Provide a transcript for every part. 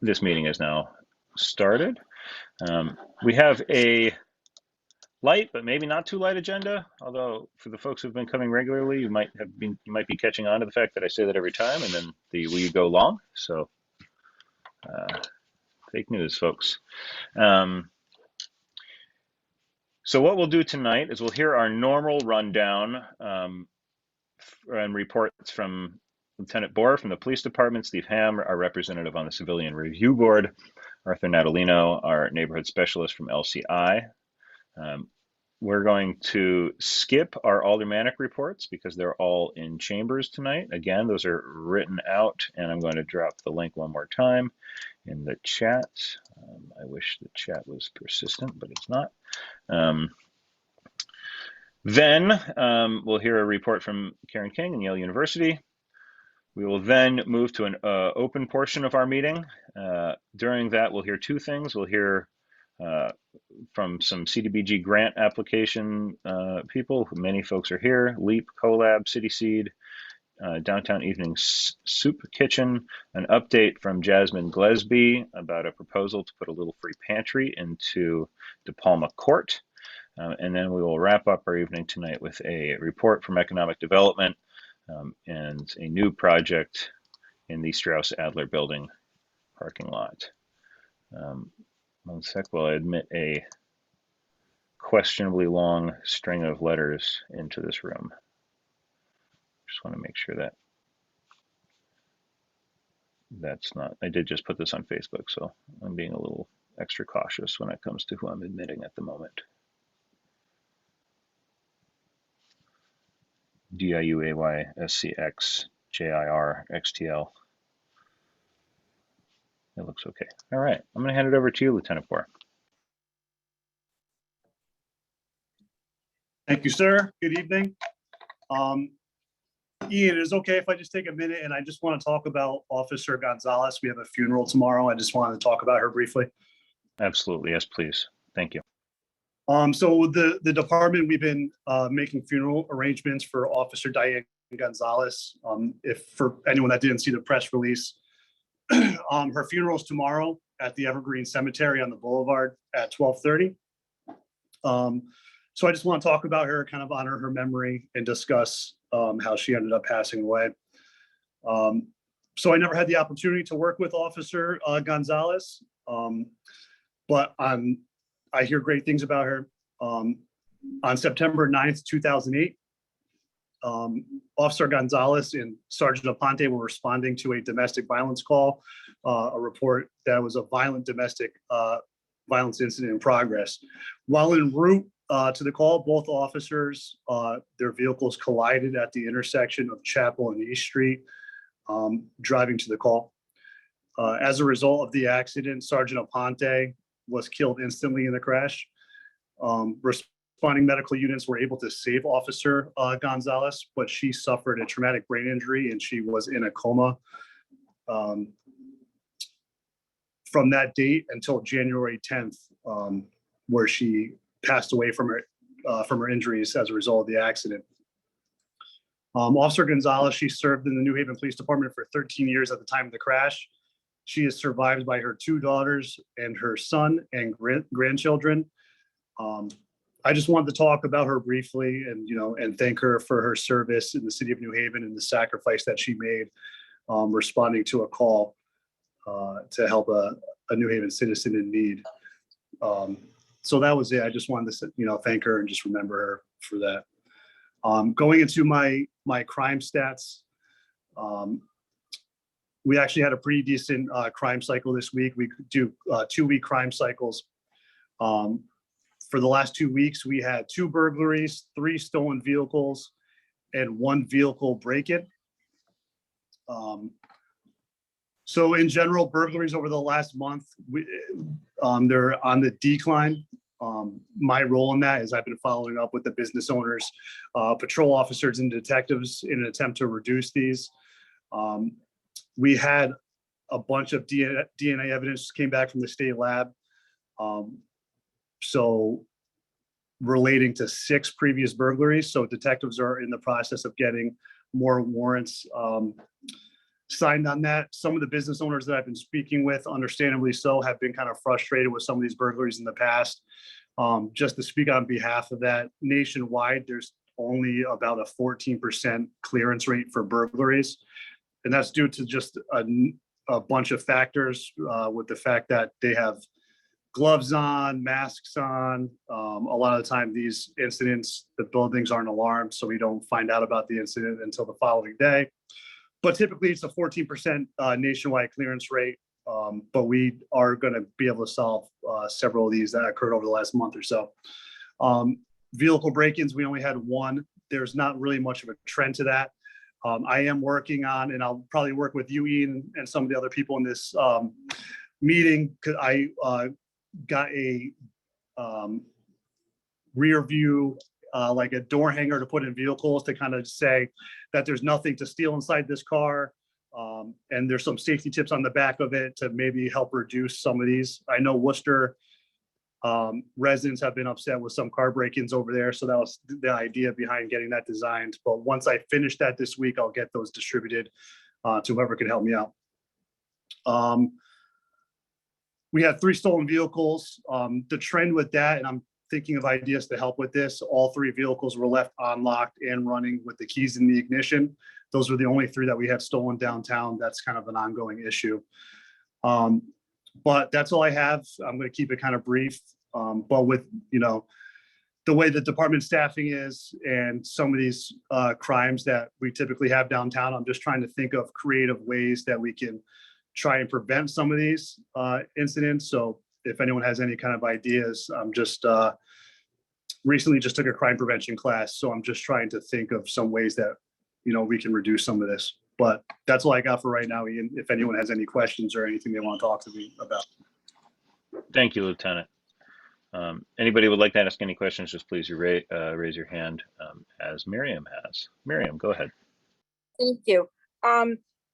This meeting is now started. We have a light, but maybe not too light agenda. Although for the folks who've been coming regularly, you might be catching on to the fact that I say that every time, and then we go long. So fake news, folks. So what we'll do tonight is we'll hear our normal rundown and reports from Lieutenant Bohr from the Police Department, Steve Ham, our representative on the Civilian Review Board, Arthur Natalino, our neighborhood specialist from LCI. We're going to skip our aldermanic reports because they're all in chambers tonight. Again, those are written out, and I'm going to drop the link one more time in the chat. I wish the chat was persistent, but it's not. Then we'll hear a report from Karen King and Yale University. We will then move to an open portion of our meeting. During that, we'll hear two things. We'll hear from some CDBG grant application people. Many folks are here: LEAP, CoLab, City Seed, Downtown Evening Soup Kitchen, an update from Jasmine Glesby about a proposal to put a little free pantry into De Palma Court. And then we will wrap up our evening tonight with a report from Economic Development and a new project in the Strauss-Adler building parking lot. One sec while I admit a questionably long string of letters into this room. Just want to make sure that that's not, I did just put this on Facebook, so I'm being a little extra cautious when it comes to who I'm admitting at the moment. DIUAYSCXJIRXTL. It looks okay. All right, I'm going to hand it over to you, Lieutenant Bohr. Thank you, sir. Good evening. Ian, it is okay if I just take a minute and I just want to talk about Officer Gonzalez. We have a funeral tomorrow. I just wanted to talk about her briefly. Absolutely. Yes, please. Thank you. So the department, we've been making funeral arrangements for Officer Diane Gonzalez. If for anyone that didn't see the press release, her funeral is tomorrow at the Evergreen Cemetery on the Boulevard at 12:30. So I just want to talk about her, kind of honor her memory and discuss how she ended up passing away. So I never had the opportunity to work with Officer Gonzalez, but I hear great things about her. On September 9th, 2008, Officer Gonzalez and Sergeant Aponte were responding to a domestic violence call, a report that was a violent domestic violence incident in progress. While en route to the call, both officers, their vehicles collided at the intersection of Chapel and East Street, driving to the call. As a result of the accident, Sergeant Aponte was killed instantly in the crash. Responding medical units were able to save Officer Gonzalez, but she suffered a traumatic brain injury and she was in a coma from that date until January 10th, where she passed away from her injuries as a result of the accident. Officer Gonzalez, she served in the New Haven Police Department for 13 years at the time of the crash. She is survived by her 2 daughters and her son and grandchildren. I just wanted to talk about her briefly and thank her for her service in the city of New Haven and the sacrifice that she made responding to a call to help a New Haven citizen in need. So that was it. I just wanted to thank her and just remember her for that. Going into my crime stats, we actually had a pretty decent crime cycle this week. We do 2-week crime cycles. For the last 2 weeks, we had 2 burglaries, 3 stolen vehicles, and 1 vehicle break-in. So in general, burglaries over the last month, they're on the decline. My role in that is I've been following up with the business owners, patrol officers, and detectives in an attempt to reduce these. We had a bunch of DNA evidence came back from the state lab. So relating to 6 previous burglaries. So detectives are in the process of getting more warrants signed on that. Some of the business owners that I've been speaking with, understandably so, have been kind of frustrated with some of these burglaries in the past. Just to speak on behalf of that, nationwide, there's only about a 14% clearance rate for burglaries. And that's due to just a bunch of factors, with the fact that they have gloves on, masks on. A lot of the time, these incidents, the buildings aren't alarmed, so we don't find out about the incident until the following day. But typically, it's a 14% nationwide clearance rate. But we are going to be able to solve several of these that occurred over the last month or so. Vehicle break-ins, we only had one. There's not really much of a trend to that. I am working on, and I'll probably work with you, Ian, and some of the other people in this meeting, because I got a rear view, like a door hanger to put in vehicles to kind of say that there's nothing to steal inside this car. And there's some safety tips on the back of it to maybe help reduce some of these. I know Worcester residents have been upset with some car break-ins over there. So that was the idea behind getting that designed. But once I finish that this week, I'll get those distributed to whoever can help me out. We had 3 stolen vehicles. The trend with that, and I'm thinking of ideas to help with this, all 3 vehicles were left unlocked and running with the keys in the ignition. Those were the only 3 that we had stolen downtown. That's kind of an ongoing issue. But that's all I have. I'm going to keep it kind of brief. But with, the way the department staffing is and some of these crimes that we typically have downtown, I'm just trying to think of creative ways that we can try and prevent some of these incidents. So if anyone has any kind of ideas, I'm just recently just took a crime prevention class. So I'm just trying to think of some ways that, we can reduce some of this. But that's all I got for right now, Ian. If anyone has any questions or anything they want to talk to me about. Thank you, Lieutenant. Anybody would like to ask any questions, just please raise your hand, as Miriam has. Miriam, go ahead. Thank you.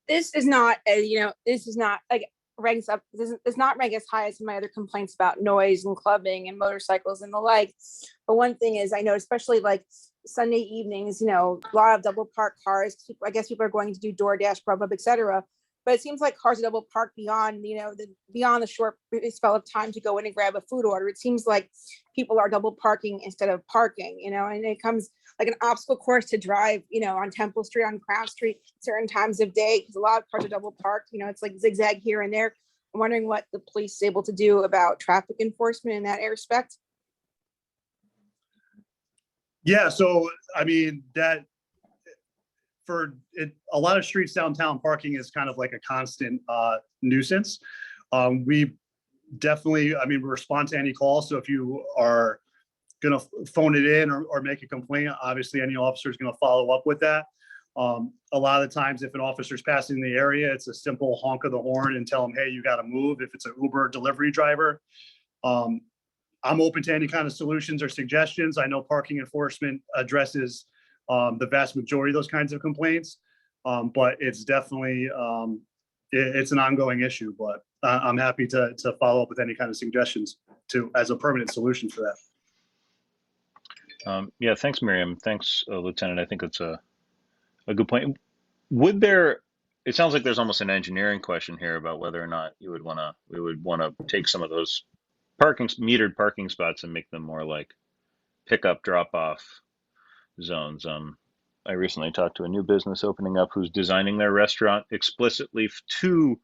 This is not, this is not like ranks up. This is not rank as high as my other complaints about noise and clubbing and motorcycles and the like. But one thing is, I know, especially like Sunday evenings, a lot of double parked cars. I guess people are going to do DoorDash, Grubhub, etc. But it seems like cars are double parked beyond, beyond the short spell of time to go in and grab a food order. It seems like people are double parking instead of parking, and it comes like an obstacle course to drive, on Temple Street, on Crown Street, certain times of day, because a lot of cars are double parked. It's like zigzag here and there. I'm wondering what the police is able to do about traffic enforcement in that respect. Yeah, so I mean that for it, a lot of streets downtown, parking is kind of like a constant nuisance. We definitely, we respond to any call. So if you are going to phone it in or make a complaint, obviously any officer is going to follow up with that. A lot of the times, if an officer is passing the area, it's a simple honk of the horn and tell them, hey, you got to move. If it's an Uber delivery driver, I'm open to any kind of solutions or suggestions. I know parking enforcement addresses the vast majority of those kinds of complaints, but it's definitely it's an ongoing issue. But I'm happy to follow up with any kind of suggestions as a permanent solution for that. Yeah, thanks, Miriam. Thanks, Lieutenant. I think it's a good point. It sounds like there's almost an engineering question here about whether or not we would want to take some of those metered parking spots and make them more like pickup drop-off zones. I recently talked to a new business opening up who's designing their restaurant explicitly to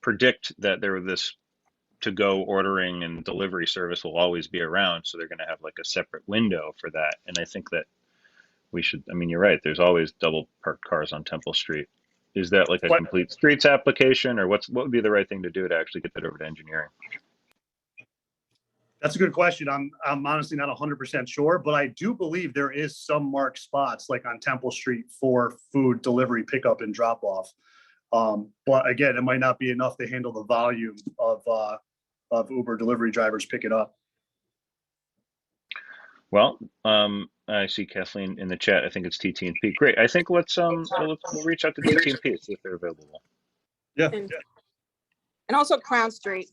predict that this to-go ordering and delivery service will always be around. So they're going to have like a separate window for that. And I think that we should, you're right, there's always double parked cars on Temple Street. Is that like a complete streets application, or what would be the right thing to do to actually get that over to engineering? That's a good question. I'm honestly not 100% sure, but I do believe there is some marked spots like on Temple Street for food delivery, pickup, and drop off. But again, it might not be enough to handle the volume of Uber delivery drivers picking up. Well, I see Kathleen in the chat. I think it's TT&P. Great. I think we'll reach out to TT&P and see if they're available. Yeah. And also Crown Street.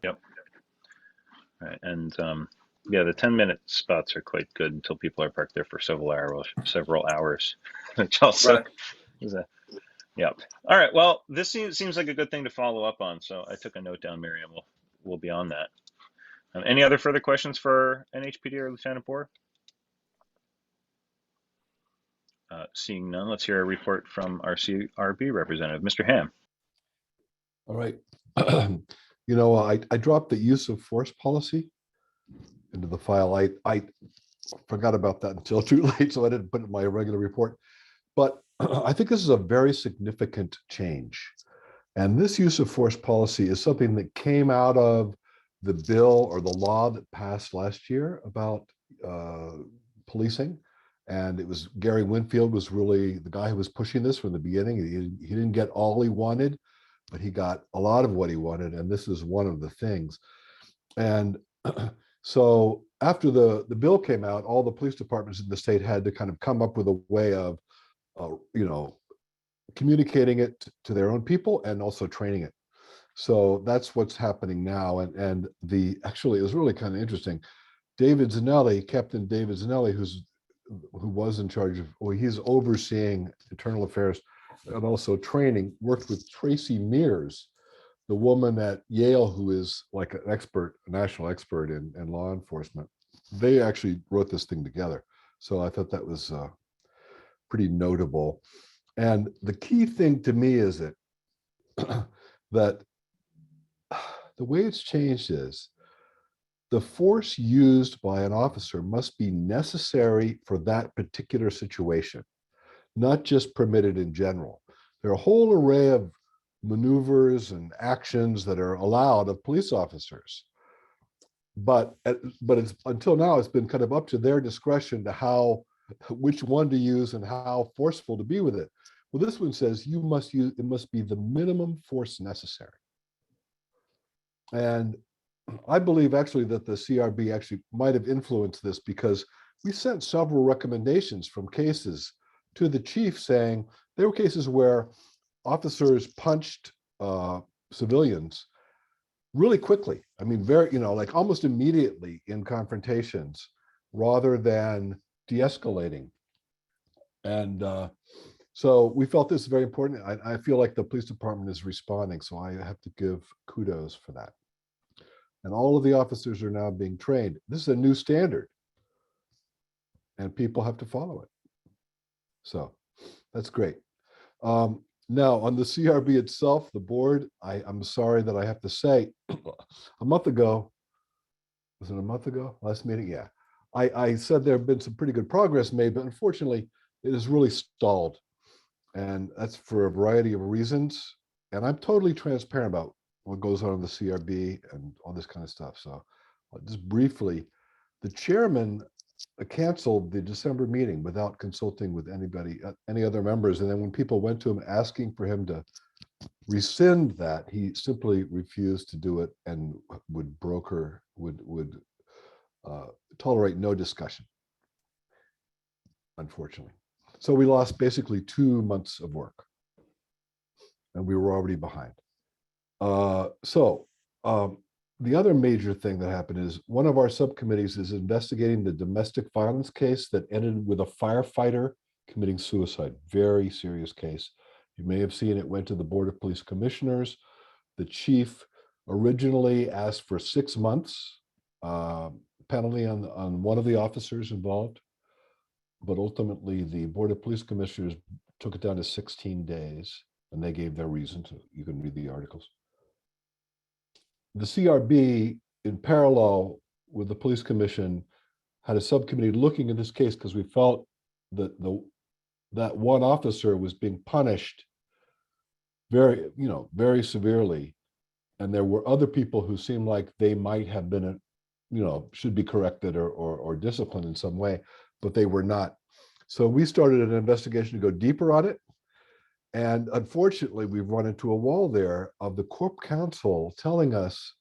Yep. All right. And yeah, the 10-minute spots are quite good until people are parked there for several hours, which also Yep. All right. Well, this seems like a good thing to follow up on. So I took a note down, Miriam. We'll be on that. Any other further questions for NHPD or Lieutenant Bohr? Seeing none, let's hear a report from our CRB representative, Mr. Ham. All right. I dropped the use of force policy into the file. I forgot about that until too late, so I didn't put it in my regular report. But I think this is a very significant change. And this use of force policy is something that came out of the bill or the law that passed last year about policing. And it was Gary Winfield was really the guy who was pushing this from the beginning. He didn't get all he wanted, but he got a lot of what he wanted. And this is one of the things. And so after the bill came out, all the police departments in the state had to kind of come up with a way of, communicating it to their own people and also training it. So that's what's happening now. And actually, it was really kind of interesting. Captain David Zanelli, who was in charge of, he's overseeing internal affairs and also training, worked with Tracy Mears, the woman at Yale who is like an expert, a national expert in law enforcement. They actually wrote this thing together. So I thought that was pretty notable. And the key thing to me is that the way it's changed is the force used by an officer must be necessary for that particular situation, not just permitted in general. There are a whole array of maneuvers and actions that are allowed of police officers. But it's until now, it's been kind of up to their discretion to which one to use and how forceful to be with it. Well, this one says it must be the minimum force necessary. And I believe actually that the CRB actually might have influenced this because we sent several recommendations from cases to the chief saying there were cases where officers punched civilians really quickly. I mean, like almost immediately in confrontations rather than de-escalating. And so we felt this is very important. I feel like the police department is responding, so I have to give kudos for that. And all of the officers are now being trained. This is a new standard, and people have to follow it. So that's great. Now, on the CRB itself, the board, I'm sorry that I have to say, a month ago, was it a month ago? Last meeting? Yeah. I said there have been some pretty good progress made, but unfortunately, it has really stalled. And that's for a variety of reasons. And I'm totally transparent about what goes on in the CRB and all this kind of stuff. So just briefly, the chairman canceled the December meeting without consulting with anybody, any other members. And then when people went to him asking for him to rescind that, he simply refused to do it and would tolerate no discussion, unfortunately. So we lost basically 2 months of work, and we were already behind. The other major thing that happened is one of our subcommittees is investigating the domestic violence case that ended with a firefighter committing suicide. Very serious case. You may have seen it went to the Board of Police Commissioners. The chief originally asked for 6 months penalty on one of the officers involved, but ultimately the Board of Police Commissioners took it down to 16 days, and they gave their reasons. You can read the articles. The CRB, in parallel with the police commission, had a subcommittee looking at this case because we felt that that one officer was being punished very severely, and there were other people who seemed like they might have been, should be corrected or disciplined in some way, but they were not. So we started an investigation to go deeper on it. And unfortunately, we've run into a wall there of the Corp Counsel telling us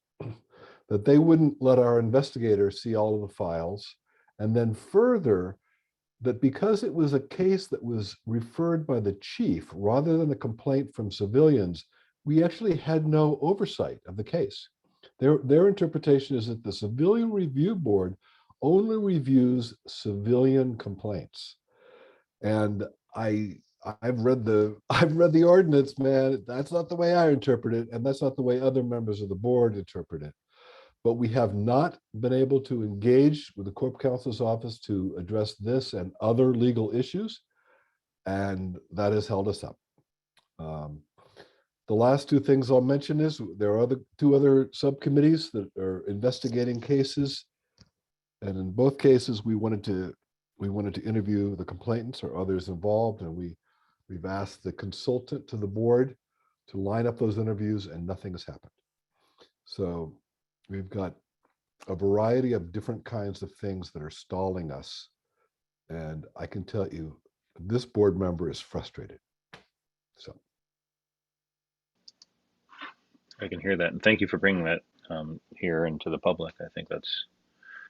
that they wouldn't let our investigators see all of the files. And then further, that because it was a case that was referred by the chief rather than a complaint from civilians, we actually had no oversight of the case. Their interpretation is that the Civilian Review Board only reviews civilian complaints. And I I've read the ordinance, man. That's not the way I interpret it, and that's not the way other members of the board interpret it. But we have not been able to engage with the Corp Counsel's office to address this and other legal issues, and that has held us up. The last two things I'll mention is there are two other subcommittees that are investigating cases, and in both cases we wanted to interview the complainants or others involved, and we've asked the consultant to the board to line up those interviews, and nothing has happened. So we've got a variety of different kinds of things that are stalling us, and I can tell you this board member is frustrated. So I can hear that, and thank you for bringing that here into the public. I think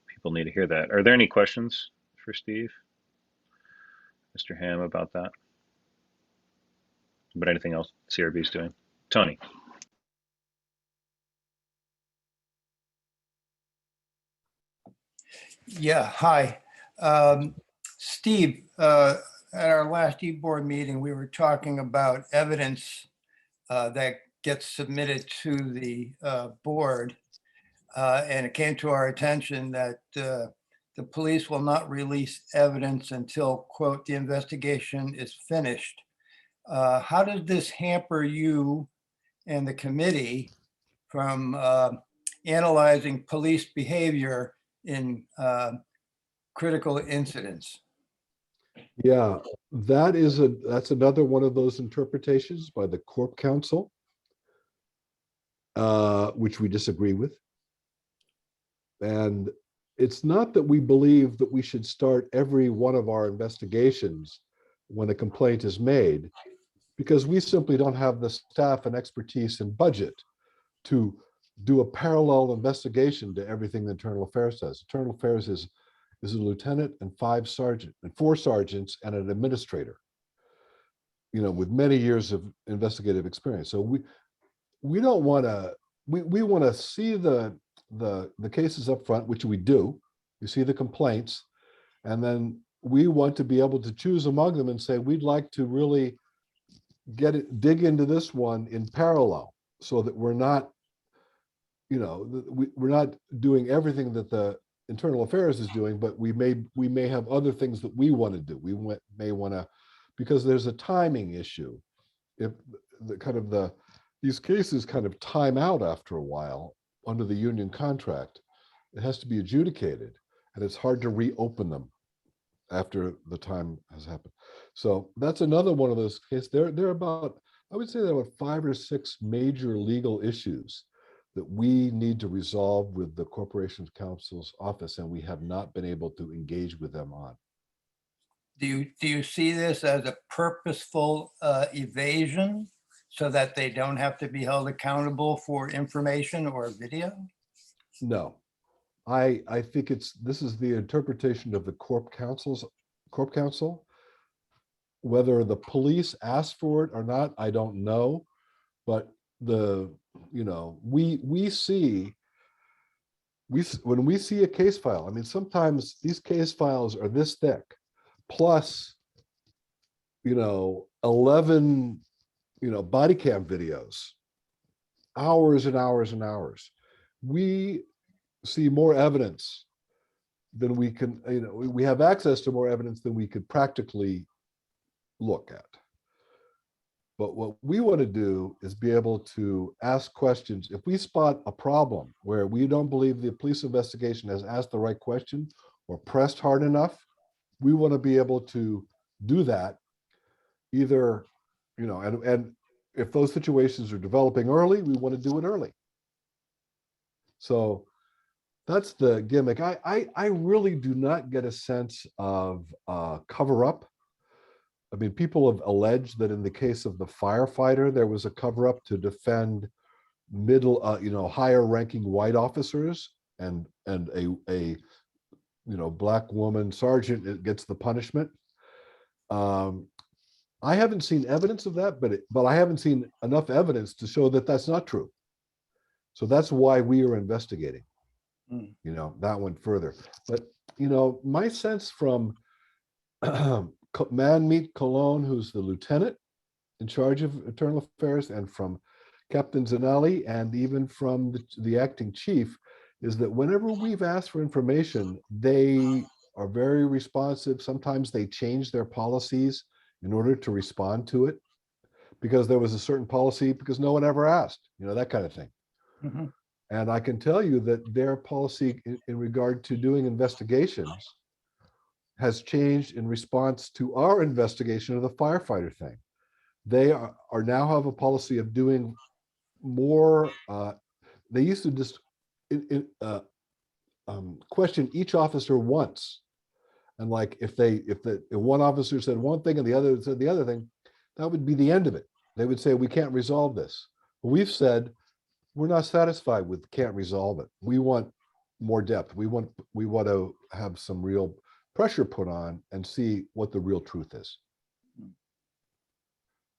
people need to hear that. Are there any questions for Steve, Mr. Ham, about that? About anything else CRB is doing? Tony. Yeah, hi. Steve, at our last e-board meeting, we were talking about evidence that gets submitted to the board. And it came to our attention that the police will not release evidence until, quote, the investigation is finished. How does this hamper you and the committee from analyzing police behavior in critical incidents? yeah, that's another one of those interpretations by the Corp Counsel, which we disagree with. And it's not that we believe that we should start every one of our investigations when a complaint is made, because we simply don't have the staff and expertise and budget to do a parallel investigation to everything the Internal Affairs does. Internal Affairs is a lieutenant and four sergeants and an administrator, with many years of investigative experience. So we don't want to, we want to see the cases up front, which we do. We see the complaints, and then we want to be able to choose among them and say, we'd like to really dig into this one in parallel, so that we're not, we're not doing everything that the Internal Affairs is doing, but we may have other things that we want to do. We may want to, because there's a timing issue. If these cases kind of time out after a while under the union contract, it has to be adjudicated, and it's hard to reopen them after the time has happened. So that's another one of those cases. There are about, I would say there are about 5 or 6 major legal issues that we need to resolve with the Corporation Counsel's office, and we have not been able to engage with them on. Do you see this as a purposeful evasion so that they don't have to be held accountable for information or video? No, I think this is the interpretation of the Corp Counsel. Whether the police asked for it or not, I don't know, but when we see a case file, I mean, sometimes these case files are this thick, plus 11 body cam videos, hours and hours and hours. We see more evidence than we can, we have access to more evidence than we could practically look at. But what we want to do is be able to ask questions. If we spot a problem where we don't believe the police investigation has asked the right question or pressed hard enough, we want to be able to do that either, and if those situations are developing early, we want to do it early. So that's the gimmick. I really do not get a sense of cover up. I mean, people have alleged that in the case of the firefighter, there was a cover up to defend higher ranking white officers, and a black woman sergeant gets the punishment. I haven't seen evidence of that, but I haven't seen enough evidence to show that that's not true. So that's why we are investigating, that one further. But my sense from Manmeet Cologne, who's the lieutenant in charge of internal affairs, and from Captain Zanelli, and even from the acting chief, is that whenever we've asked for information, they are very responsive. Sometimes they change their policies in order to respond to it, because there was a certain policy because no one ever asked, that kind of thing. Mhm. And I can tell you that their policy in regard to doing investigations has changed in response to our investigation of the firefighter thing. They are now have a policy of doing more. They used to just question each officer once, and like if one officer said one thing and the other said the other thing, that would be the end of it. They would say, we can't resolve this. But we've said we're not satisfied with can't resolve it. We want more depth. We want to have some real pressure put on and see what the real truth is.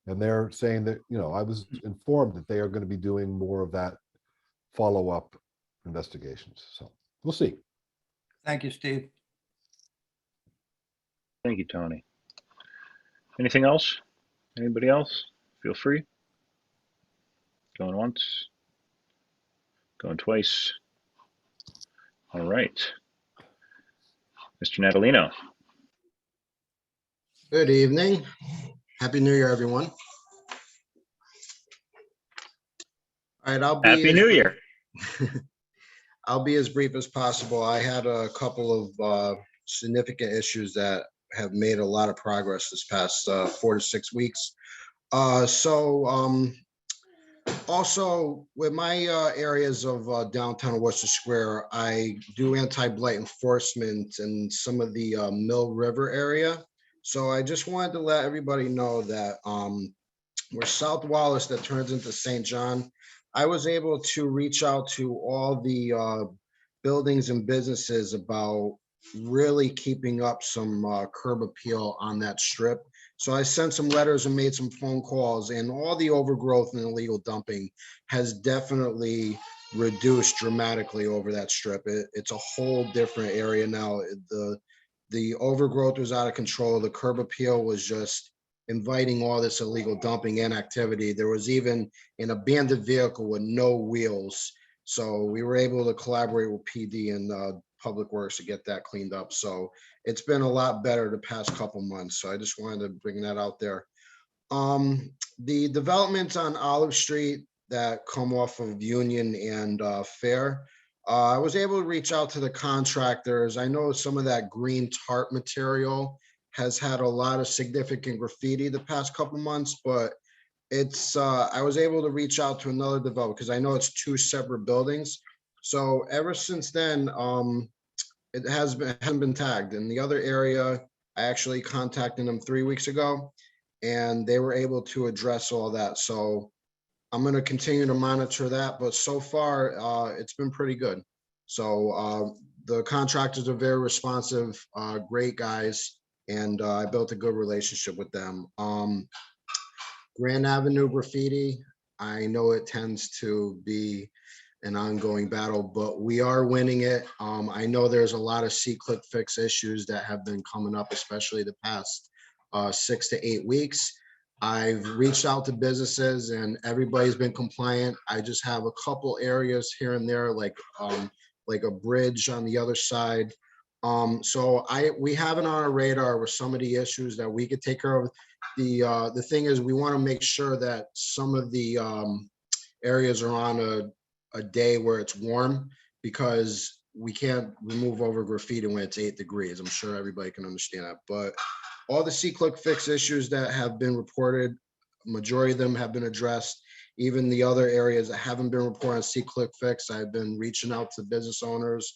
And they're saying that, I was informed that they are going to be doing more of that follow-up investigations. So we'll see. Thank you, Steve. Thank you, Tony. Anything else? Anybody else? Feel free. Going once. Going twice. All right. Mr. Natalino. Good evening. Happy New Year, everyone. All right, Happy New Year. I'll be as brief as possible. I had a couple of significant issues that have made a lot of progress this past 4 to 6 weeks. Also, with my areas of downtown Worcester Square, I do anti-blight enforcement in some of the Mill River area. So I just wanted to let everybody know that we're South Wallace that turns into St. John. I was able to reach out to all the buildings and businesses about really keeping up some curb appeal on that strip. So I sent some letters and made some phone calls, and all the overgrowth and illegal dumping has definitely reduced dramatically over that strip. It's a whole different area now. The overgrowth was out of control. The curb appeal was just inviting all this illegal dumping and activity. There was even an abandoned vehicle with no wheels. So we were able to collaborate with PD and Public Works to get that cleaned up. So it's been a lot better the past couple months. So I just wanted to bring that out there. The developments on Olive Street that come off of Union and Fair, I was able to reach out to the contractors. I know some of that green tarp material has had a lot of significant graffiti the past couple months, but it's I was able to reach out to another developer because I know it's 2 separate buildings. So ever since then, it hasn't been tagged. In the other area, I actually contacted them 3 weeks ago, and they were able to address all that. So I'm going to continue to monitor that, but so far it's been pretty good. So the contractors are very responsive, great guys, and I built a good relationship with them. Grand Avenue graffiti, I know it tends to be an ongoing battle, but we are winning it. I know there's a lot of see-click fix issues that have been coming up, especially the past 6 to 8 weeks. I've reached out to businesses and everybody's been compliant. I just have a couple areas here and there, like a bridge on the other side. So we have it on our radar with some of the issues that we could take care of. The thing is, we want to make sure that some of the areas are on a day where it's warm, because we can't remove over graffiti when it's 8 degrees. I'm sure everybody can understand that. But all the see-click fix issues that have been reported, majority of them have been addressed. Even the other areas that haven't been reported on see-click fix, I've been reaching out to business owners,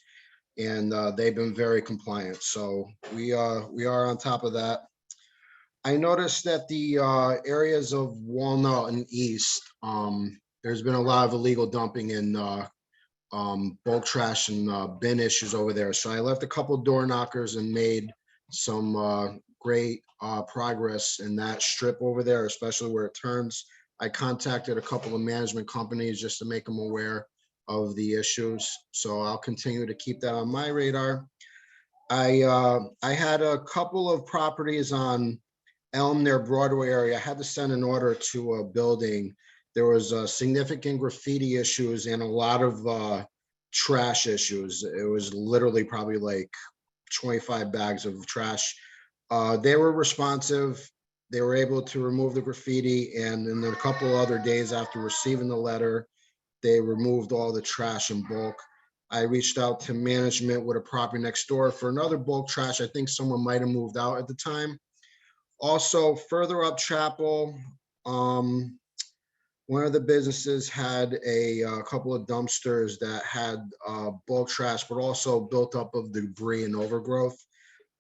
and they've been very compliant. So we are on top of that. I noticed that the areas of Walnut and East, there's been a lot of illegal dumping and bulk trash and bin issues over there. So I left a couple door knockers and made some great progress in that strip over there, especially where it turns. I contacted a couple of management companies just to make them aware of the issues. So I'll continue to keep that on my radar. I had a couple of properties on Elm near Broadway area. I had to send an order to a building. There was significant graffiti issues and a lot of trash issues. It was literally probably like 25 bags of trash. They were responsive. They were able to remove the graffiti, and in a couple other days after receiving the letter, they removed all the trash in bulk. I reached out to management with a property next door for another bulk trash. I think someone might have moved out at the time. Also, further up Chapel, one of the businesses had a couple of dumpsters that had bulk trash, but also built up of debris and overgrowth.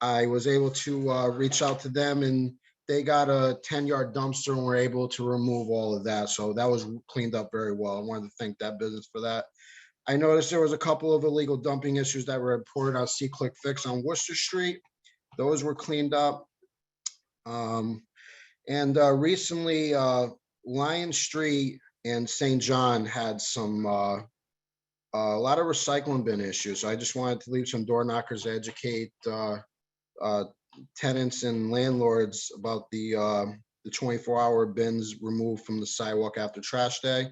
I was able to reach out to them, and they got a 10-yard dumpster and were able to remove all of that. So that was cleaned up very well. I wanted to thank that business for that. I noticed there was a couple of illegal dumping issues that were reported on C-Click Fix on Worcester Street. Those were cleaned up. Recently, Lion Street and St. John had a lot of recycling bin issues. So I just wanted to leave some door knockers to educate tenants and landlords about the 24-hour bins removed from the sidewalk after trash day.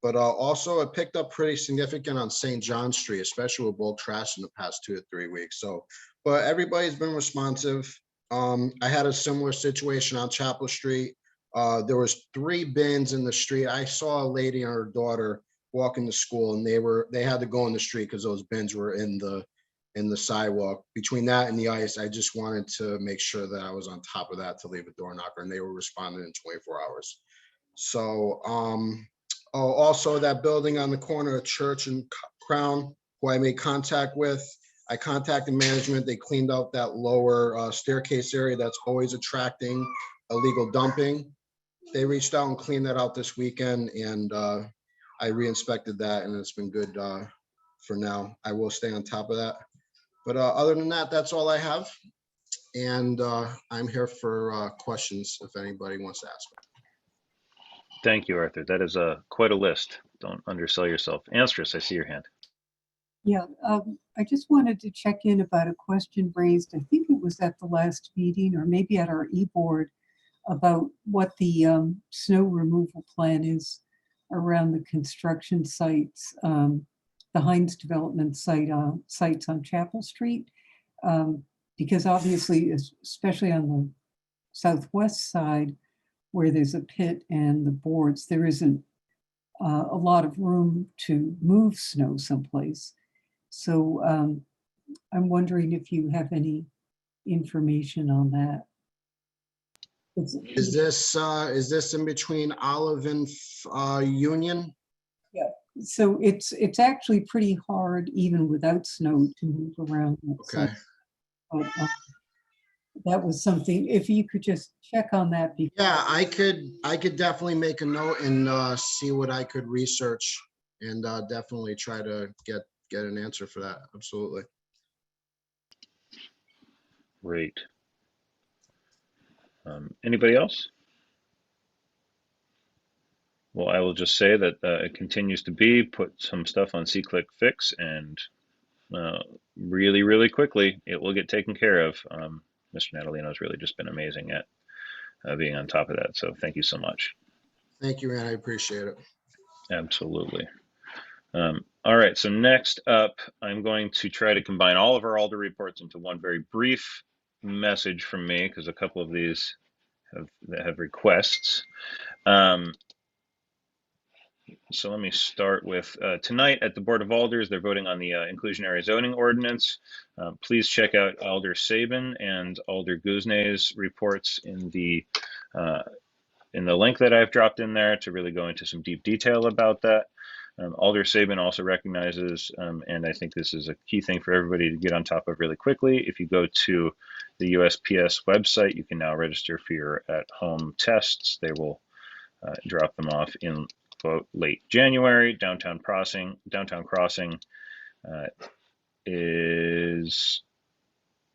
But also it picked up pretty significant on St. John Street, especially with bulk trash in the past 2 to 3 weeks. So, but everybody's been responsive. I had a similar situation on Chapel Street. There was 3 bins in the street. I saw a lady and her daughter walking to school, and they had to go in the street because those bins were in the sidewalk. Between that and the ice, I just wanted to make sure that I was on top of that to leave a door knocker, and they were responding in 24 hours. So, also that building on the corner of Church and Crown, who I made contact with, I contacted management. They cleaned out that lower staircase area that's always attracting illegal dumping. They reached out and cleaned that out this weekend, and I re-inspected that, and it's been good for now. I will stay on top of that. But other than that, that's all I have. And I'm here for questions if anybody wants to ask. Thank you, Arthur. That is quite a list. Don't undersell yourself. Anstris, I see your hand. Yeah, I just wanted to check in about a question raised, I think it was at the last meeting or maybe at our e-board, about what the snow removal plan is around the construction sites, the Heinz development sites on Chapel Street. Because obviously, especially on the southwest side, where there's a pit and the boards, there isn't a lot of room to move snow someplace. So I'm wondering if you have any information on that. Is this in between Olive and Union? Yeah. So it's actually pretty hard, even without snow, to move around. Okay. But, that was something. If you could just check on that. Yeah, I could definitely make a note and see what I could research, and definitely try to get an answer for that. Absolutely. Great. Anybody else? Well, I will just say that it continues to be, put some stuff on C-Click Fix, and really, really quickly, it will get taken care of. Mr. Natalino has really just been amazing at being on top of that. So thank you so much. Thank you, Ann. I appreciate it. Absolutely. All right, so next up, I'm going to try to combine all of our Alder reports into one very brief message from me, because a couple of these have requests. So let me start with tonight at the Board of Alders, they're voting on the inclusionary zoning ordinance. Please check out Alder Sabin and Alder Guznay's reports in the link that I've dropped in there to really go into some deep detail about that. Alder Sabin also recognizes, and I think this is a key thing for everybody to get on top of really quickly. If you go to the USPS website, you can now register for your at-home tests. They will drop them off in quote late January. Downtown Crossing is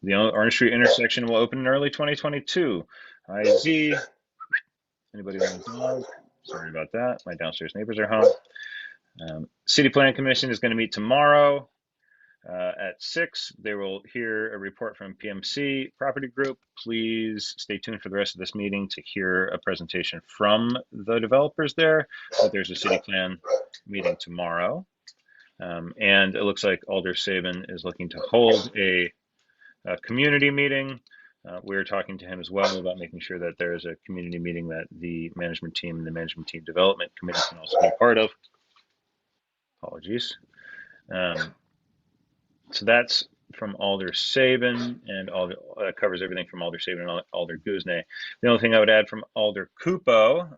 the Orange Street intersection will open in early 2022. IZ. Anybody want to know? Sorry about that. My downstairs neighbors are home. City Planning Commission is going to meet tomorrow. At 6, they will hear a report from PMC Property Group. Please stay tuned for the rest of this meeting to hear a presentation from the developers there. But there's a city plan meeting tomorrow. And it looks like Alder Sabin is looking to hold a community meeting. We're talking to him as well about making sure that there is a community meeting that the management team and the management team development committee can also be a part of. Apologies. So that's from Alder Sabin, and Alder covers everything from Alder Sabin and Alder Guzne. The only thing I would add from Alder Kupo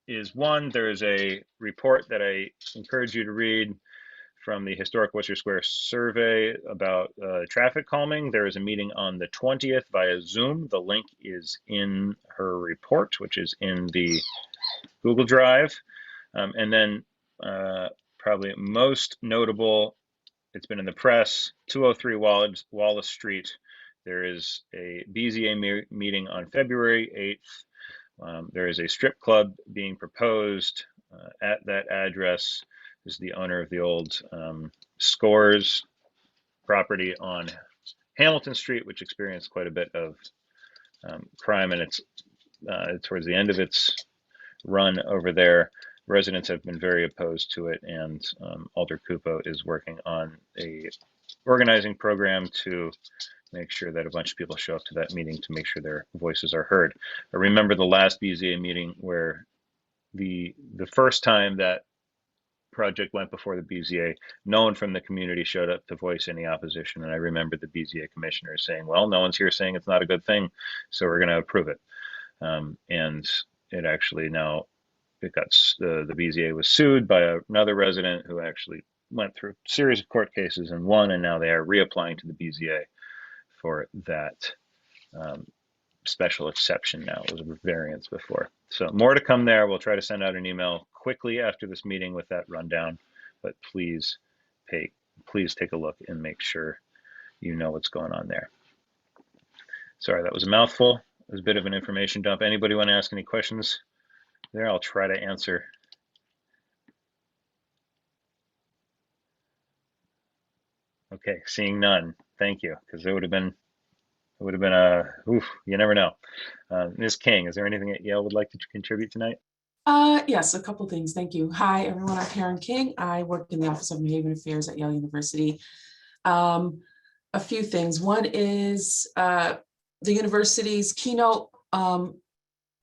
is one, there is a report that I encourage you to read from the Historic Worcester Square survey about traffic calming. There is a meeting on the 20th via Zoom. The link is in her report, which is in the Google Drive. And then probably most notable, it's been in the press, 203 Wallace Street. There is a BZA meeting on February 8th. There is a strip club being proposed at that address. This is the owner of the old Scores property on Hamilton Street, which experienced quite a bit of crime, and it's towards the end of its run over there. Residents have been very opposed to it, and Alder Kupo is working on a organizing program to make sure that a bunch of people show up to that meeting to make sure their voices are heard. I remember the last BZA meeting where the first time that project went before the BZA, no one from the community showed up to voice any opposition, and I remember the BZA commissioner saying, well, no one's here saying it's not a good thing, so we're going to approve it. And it actually now, the BZA was sued by another resident who actually went through a series of court cases and won, and now they are reapplying to the BZA for that special exception now. It was a variance before. So more to come there. We'll try to send out an email quickly after this meeting with that rundown, but please take a look and make sure you know what's going on there. Sorry, that was a mouthful. It was a bit of an information dump. Anybody want to ask any questions there? I'll try to answer. Okay, seeing none. Thank you, because it would have been you never know. Ms. King, is there anything that Yale would like to contribute tonight? Yes, a couple things. Thank you. Hi, everyone. I'm Karen King. I work in the Office of New Haven Affairs at Yale University. A few things. One is the university's keynote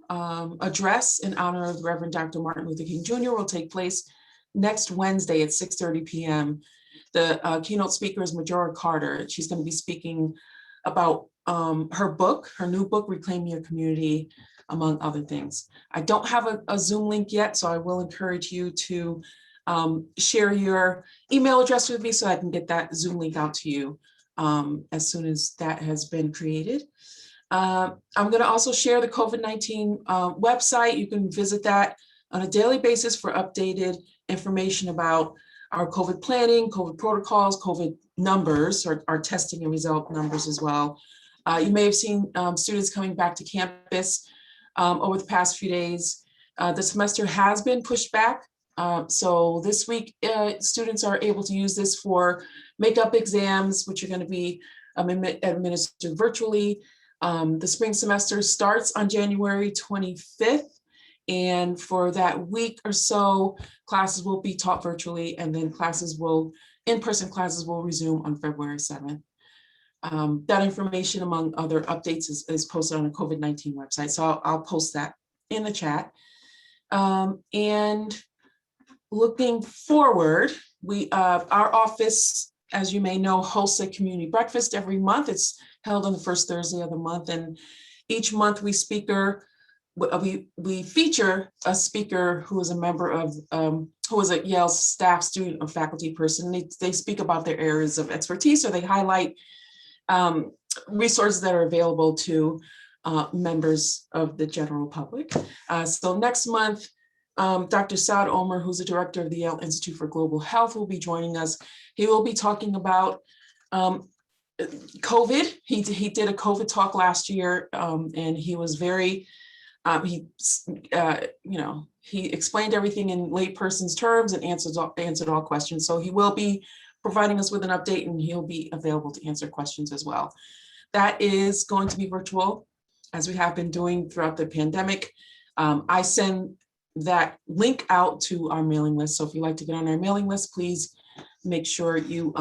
address in honor of Reverend Dr. Martin Luther King Jr. will take place next Wednesday at 6:30 p.m. The keynote speaker is Majora Carter. She's going to be speaking about her new book, Reclaim Your Community, among other things. I don't have a Zoom link yet, so I will encourage you to share your email address with me so I can get that Zoom link out to you as soon as that has been created. I'm going to also share the COVID-19 website. You can visit that on a daily basis for updated information about our COVID planning, COVID protocols, COVID numbers, or our testing and result numbers as well. You may have seen students coming back to campus over the past few days. The semester has been pushed back. So this week, students are able to use this for makeup exams, which are going to be administered virtually. The spring semester starts on January 25th. And for that week or so, classes will be taught virtually, and then in-person classes will resume on February 7th. That information, among other updates, is posted on the COVID-19 website. So I'll post that in the chat. And looking forward, our office, as you may know, hosts a community breakfast every month. It's held on the first Thursday of the month. And each month we feature a speaker who is a member of, who is a Yale staff, student, or faculty person. They speak about their areas of expertise, or they highlight resources that are available to members of the general public. So next month, Dr. Saad Omer, who's the director of the Yale Institute for Global Health, will be joining us. He will be talking about COVID. He did a COVID talk last year, and he was very, he explained everything in layperson's terms and answered all questions. So he will be providing us with an update, and he'll be available to answer questions as well. That is going to be virtual, as we have been doing throughout the pandemic. I send that link out to our mailing list. So if you'd like to get on our mailing list, please make sure you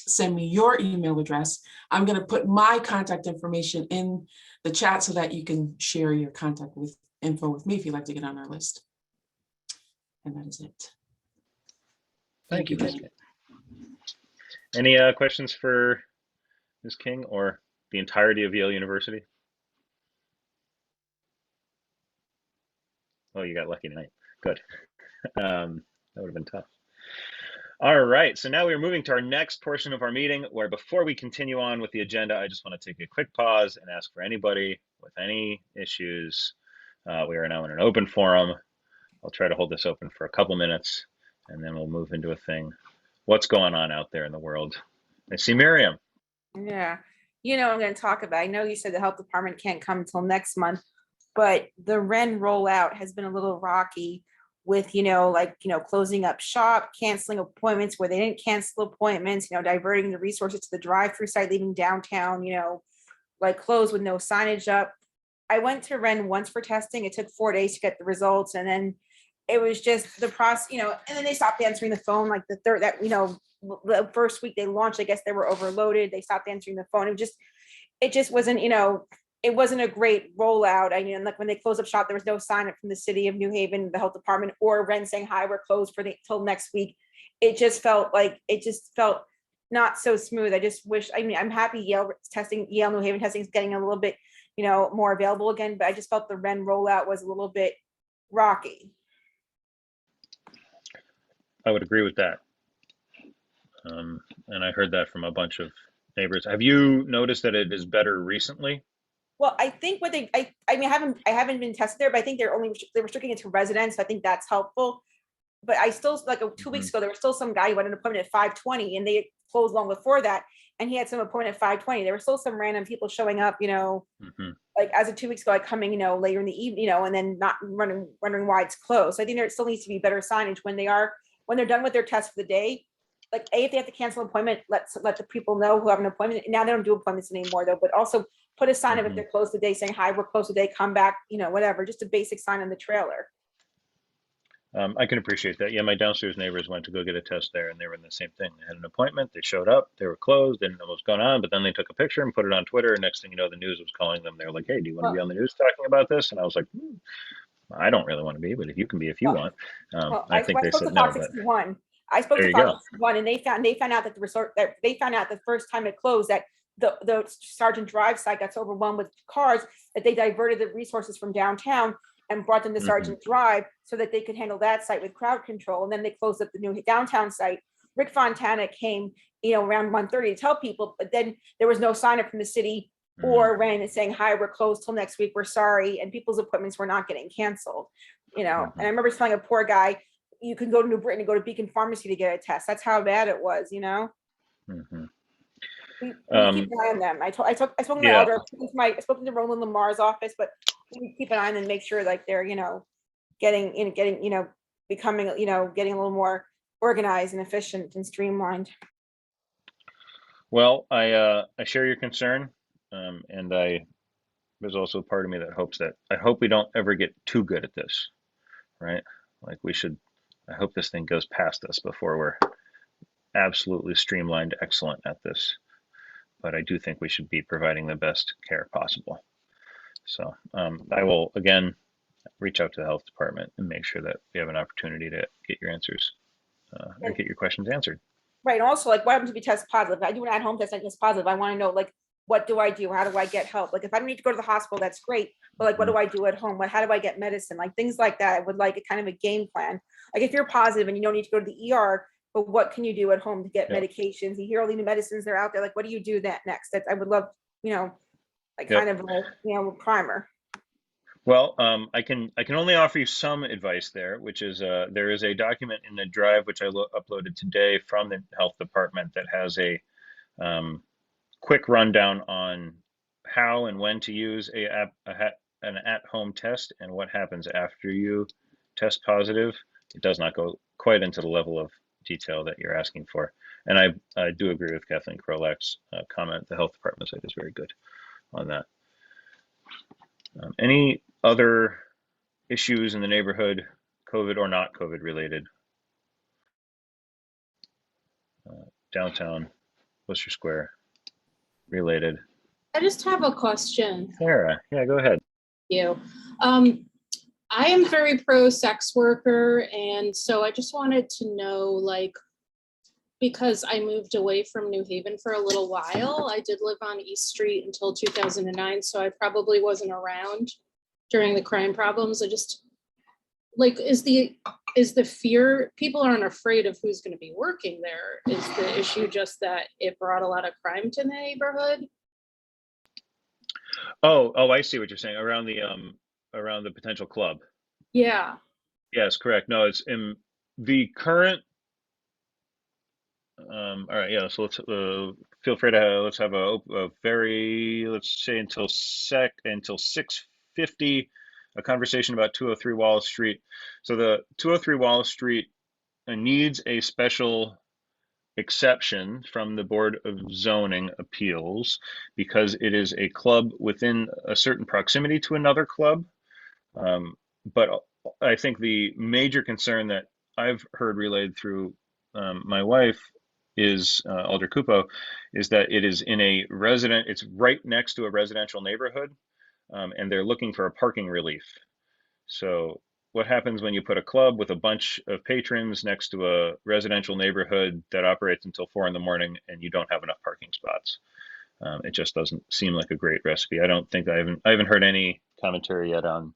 send me your email address. I'm going to put my contact information in the chat so that you can share your contact info with me if you'd like to get on our list. And that is it. Thank you, Ms. Dan. King. Any questions for Ms. King or the entirety of Yale University? Oh, you got lucky tonight. Good. That would have been tough. All right, so now we're moving to our next portion of our meeting, where before we continue on with the agenda, I just want to take a quick pause and ask for anybody with any issues. We are now in an open forum. I'll try to hold this open for a couple minutes, and then we'll move into a thing. What's going on out there in the world? I see Miriam. Yeah, you know what I'm going to talk about. I know you said the health department can't come until next month, but the Ren rollout has been a little rocky with, closing up shop, canceling appointments where they didn't cancel appointments, diverting the resources to the drive-through site, leaving downtown, closed with no signage up. I went to Ren once for testing. It took 4 days to get the results. And then it was just the process, and then they stopped answering the phone like the first week they launched. I guess they were overloaded. They stopped answering the phone. It just wasn't, it wasn't a great rollout. I mean, like when they closed up shop, there was no sign up from the city of New Haven, the health department, or Ren saying, hi, we're closed till next week. It just felt not so smooth. I just wish, I'm happy Yale New Haven testing is getting a little bit, more available again, but I just felt the Ren rollout was a little bit rocky. I would agree with that. And I heard that from a bunch of neighbors. Have you noticed that it is better recently? Well, I think I haven't been tested there, but I think they're restricting it to residents. So I think that's helpful. But I still, 2 weeks ago, there was still some guy who had an appointment at 5:20 and they closed long before that. And he had some appointment at 5:20. There were still some random people showing up, like as of 2 weeks ago, like coming, later in the evening, and then not wondering why it's closed. So I think there still needs to be better signage when they're done with their test for the day. Like if they have to cancel an appointment, let the people know who have an appointment. Now they don't do appointments anymore though, but also put a sign up if they're closed today saying, hi, we're closed today, come back, whatever, just a basic sign on the trailer. I can appreciate that. Yeah, my downstairs neighbors went to go get a test there and they were in the same thing. They had an appointment, they showed up, they were closed, they didn't know what was going on, but then they took a picture and put it on Twitter. And next thing you know, the news was calling them. They were like, hey, do you want to be on the news talking about this? And I was like, I don't really want to be, but if you can be, if you want. I think they said no, but I spoke there to you go. Fox 61 and they found out that they found out the first time it closed that the Sergeant Drive site got so overwhelmed with cars that they diverted the resources from downtown and brought them to Sergeant Drive so that they could handle that site with crowd control. And then they closed up the new downtown site. Rick Fontana came, around 1:30 to tell people, but then there was no sign up from the city or Ren saying, hi, we're closed till next week, we're sorry. And people's appointments were not getting canceled, And I remember telling a poor guy, you can go to New Britain and go to Beacon Pharmacy to get a test. That's how bad it was, We keep an eye on them. I spoke to my elder, I spoke to Roland Lamar's office, but we keep an eye on them and make sure like they're, getting, becoming, getting a little more organized and efficient and streamlined. Well, I share your concern. And there's also a part of me that hopes I hope we don't ever get too good at this, right? Like I hope this thing goes past us before we're absolutely streamlined, excellent at this. But I do think we should be providing the best care possible. So I will, again, reach out to the health department and make sure that we have an opportunity to get your answers or get your questions answered. Right. Also, like, what happens if you test positive? If I do an at-home test, I test positive. I want to know, like, what do I do? How do I get help? Like, if I don't need to go to the hospital, that's great. But like, what do I do at home? How do I get medicine? Like things like that. I would like a kind of a game plan. Like if you're positive and you don't need to go to the ER, but what can you do at home to get medications? You hear all the new medicines that are out there. Like, what do you do next? I would love, kind of a primer. Well, I can only offer you some advice there, which is there is a document in the drive which I uploaded today from the health department that has a quick rundown on how and when to use an at-home test and what happens after you test positive. It does not go quite into the level of detail that you're asking for. And I do agree with Kathleen Krolak's comment. The health department site is very good on that. Any other issues in the neighborhood, COVID or not COVID related? Downtown, Worcester Square related. I just have a question. Sarah, yeah, go ahead. You. I am very pro sex worker, and so I just wanted to know, like, because I moved away from New Haven for a little while. I did live on East Street until 2009, so I probably wasn't around during the crime problems. I just, like, is the fear, people aren't afraid of who's going to be working there? Is the issue just that it brought a lot of crime to the neighborhood? Oh, I see what you're saying around the potential club. Yeah. Yes, correct. No, it's in the current. All right, yeah. So let's feel free to let's have a very, let's say until 6:50, a conversation about 203 Wallace Street. So the 203 Wallace Street needs a special exception from the Board of Zoning Appeals because it is a club within a certain proximity to another club. But I think the major concern that I've heard relayed through my wife is Alder Cupo, is that it is in a it's right next to a residential neighborhood, and they're looking for a parking relief. So what happens when you put a club with a bunch of patrons next to a residential neighborhood that operates until 4 in the morning and you don't have enough parking spots? It just doesn't seem like a great recipe. I don't think I haven't heard any commentary yet on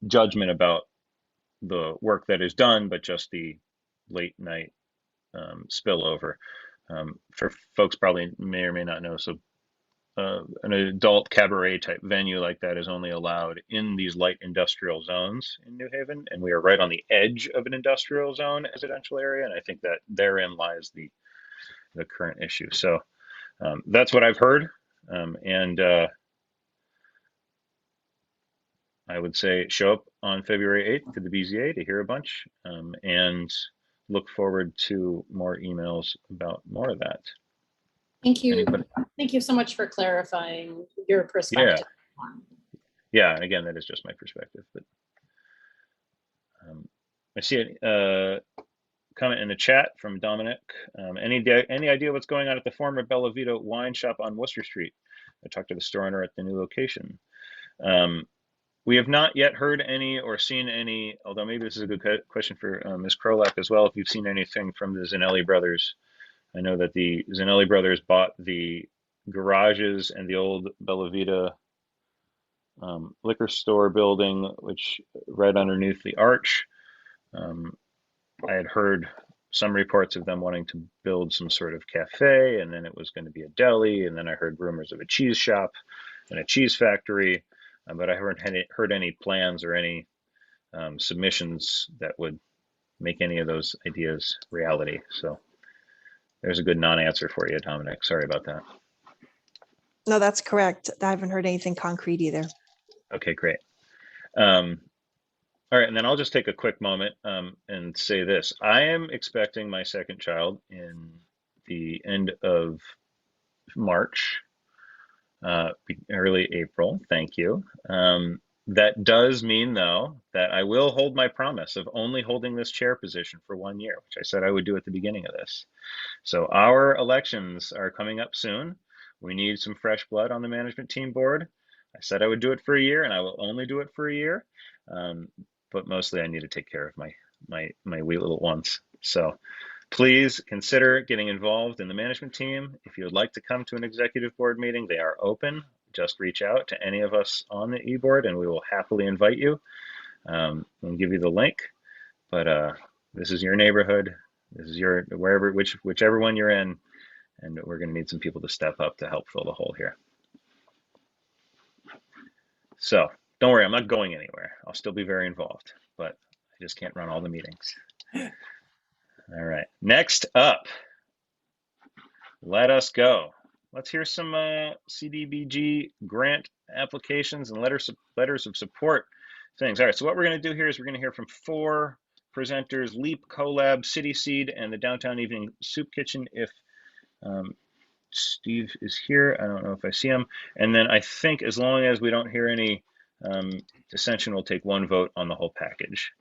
judgment about the work that is done, but just the late night spillover. For folks probably may or may not know, so an adult cabaret type venue like that is only allowed in these light industrial zones in New Haven, and we are right on the edge of an industrial zone residential area, and I think that therein lies the current issue. So that's what I've heard, and I would say show up on February 8th to the BZA to hear a bunch, and look forward to more emails about more of that. Thank you. Anybody? Thank you so much for clarifying your Yeah. perspective. Yeah, and again, that is just my perspective. But I see a comment in the chat from Dominic. Any idea what's going on at the former Bella Vita wine shop on Worcester Street? I talked to the store owner at the new location. We have not yet heard any or seen any, although maybe this is a good question for Ms. Krolak as well, if you've seen anything from the Zanelli brothers. I know that the Zanelli brothers bought the garages and the old Bella Vita liquor store building, which right underneath the arch. I had heard some reports of them wanting to build some sort of cafe, and then it was going to be a deli, and then I heard rumors of a cheese shop and a cheese factory. But I haven't heard any plans or any submissions that would make any of those ideas reality. So there's a good non-answer for you, Dominic. Sorry about that. No, that's correct. I haven't heard anything concrete either. Okay, great. All right, and then I'll just take a quick moment and say this. I am expecting my second child in the end of March. Early April, thank you. That does mean, though, that I will hold my promise of only holding this chair position for 1 year, which I said I would do at the beginning of this. So our elections are coming up soon. We need some fresh blood on the management team board. I said I would do it for a year, and I will only do it for a year. But mostly I need to take care of my wee little ones. So please consider getting involved in the management team. If you would like to come to an executive board meeting, they are open. Just reach out to any of us on the e-board and we will happily invite you and give you the link. But this is your neighborhood. This is your whichever one you're in, and we're going to need some people to step up to help fill the hole here. So don't worry, I'm not going anywhere. I'll still be very involved, but I just can't run all the meetings. All right, next up, let us go. Let's hear some CDBG grant applications and letters of support things. All right, so what we're going to do here is we're going to hear from 4 presenters, Leap, CoLab, City Seed, and the Downtown Evening Soup Kitchen. If Steve is here, I don't know if I see him. And then I think as long as we don't hear any dissension, we'll take one vote on the whole package.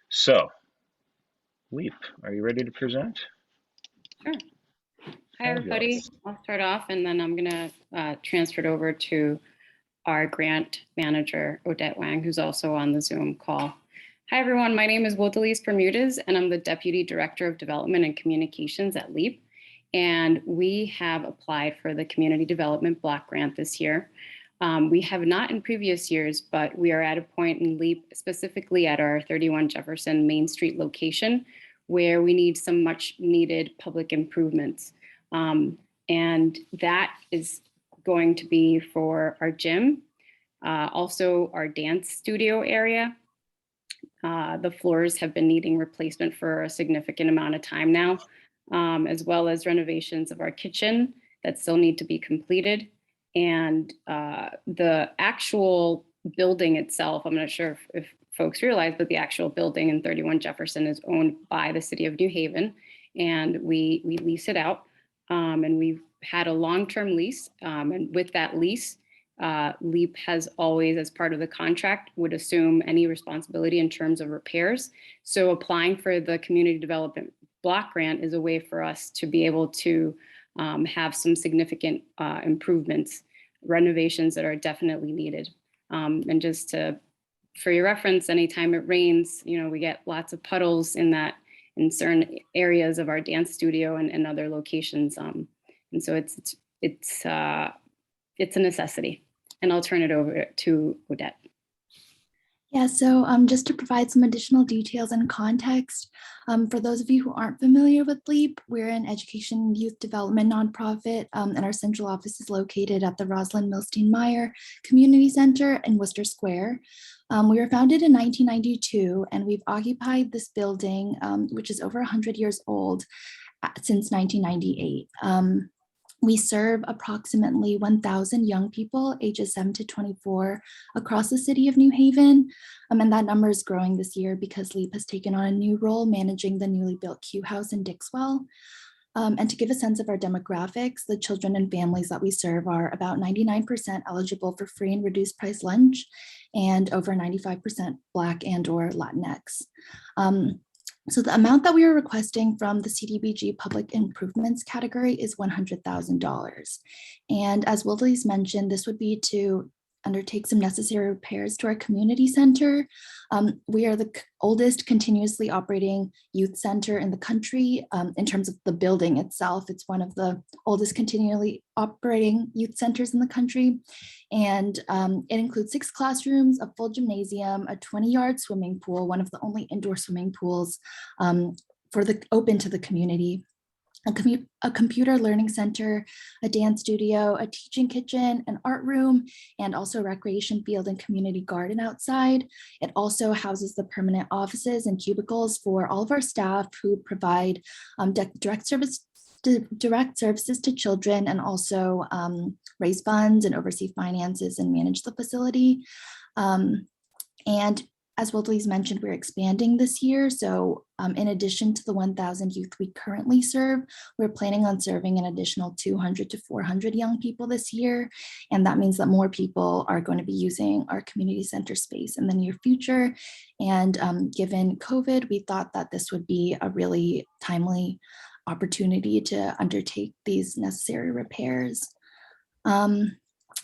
So, Leap, are you ready to present? Sure. Hi, everybody. I'll start off and then I'm going to transfer it over to our grant manager, Odette Wang, who's also on the Zoom call. Hi, everyone. My name is Wodelise Bermudez, and I'm the Deputy Director of Development and Communications at LEAP. And we have applied for the Community Development Block Grant this year. We have not in previous years, but we are at a point in LEAP, specifically at our 31 Jefferson Main Street location, where we need some much needed public improvements. And that is going to be for our gym, also our dance studio area. The floors have been needing replacement for a significant amount of time now, as well as renovations of our kitchen that still need to be completed. And the actual building itself, I'm not sure if folks realize, but the actual building in 31 Jefferson is owned by the city of New Haven, and we lease it out. And we've had a long-term lease, and with that lease, LEAP has always, as part of the contract, would assume any responsibility in terms of repairs. So applying for the Community Development Block Grant is a way for us to be able to have some significant improvements, renovations that are definitely needed. And just for your reference, anytime it rains, we get lots of puddles in certain areas of our dance studio and other locations. And so it's a necessity. And I'll turn it over to Odette. Yeah, so just to provide some additional details and context, for those of you who aren't familiar with LEAP, we're an education and youth development nonprofit, and our central office is located at the Rosalind Milstein Meyer Community Center in Worcester Square. We were founded in 1992, and we've occupied this building, which is over 100 years old, since 1998. We serve approximately 1,000 young people ages 7 to 24 across the city of New Haven. And that number is growing this year because LEAP has taken on a new role managing the newly built Q House in Dixwell. And to give a sense of our demographics, the children and families that we serve are about 99% eligible for free and reduced price lunch, and over 95% Black and or Latinx. So the amount that we are requesting from the CDBG public improvements category is $100,000. And as Wodelise mentioned, this would be to undertake some necessary repairs to our community center. We are the oldest continuously operating youth center in the country. In terms of the building itself, it's one of the oldest continually operating youth centers in the country. And it includes 6 classrooms, a full gymnasium, a 20-yard swimming pool, one of the only indoor swimming pools open to the community, a computer learning center, a dance studio, a teaching kitchen, an art room, and also a recreation field and community garden outside. It also houses the permanent offices and cubicles for all of our staff who provide direct services to children, and also raise funds and oversee finances and manage the facility. And as Wodelise mentioned, we're expanding this year. So in addition to the 1,000 youth we currently serve, we're planning on serving an additional 200 to 400 young people this year. And that means that more people are going to be using our community center space in the near future. And given COVID, we thought that this would be a really timely opportunity to undertake these necessary repairs.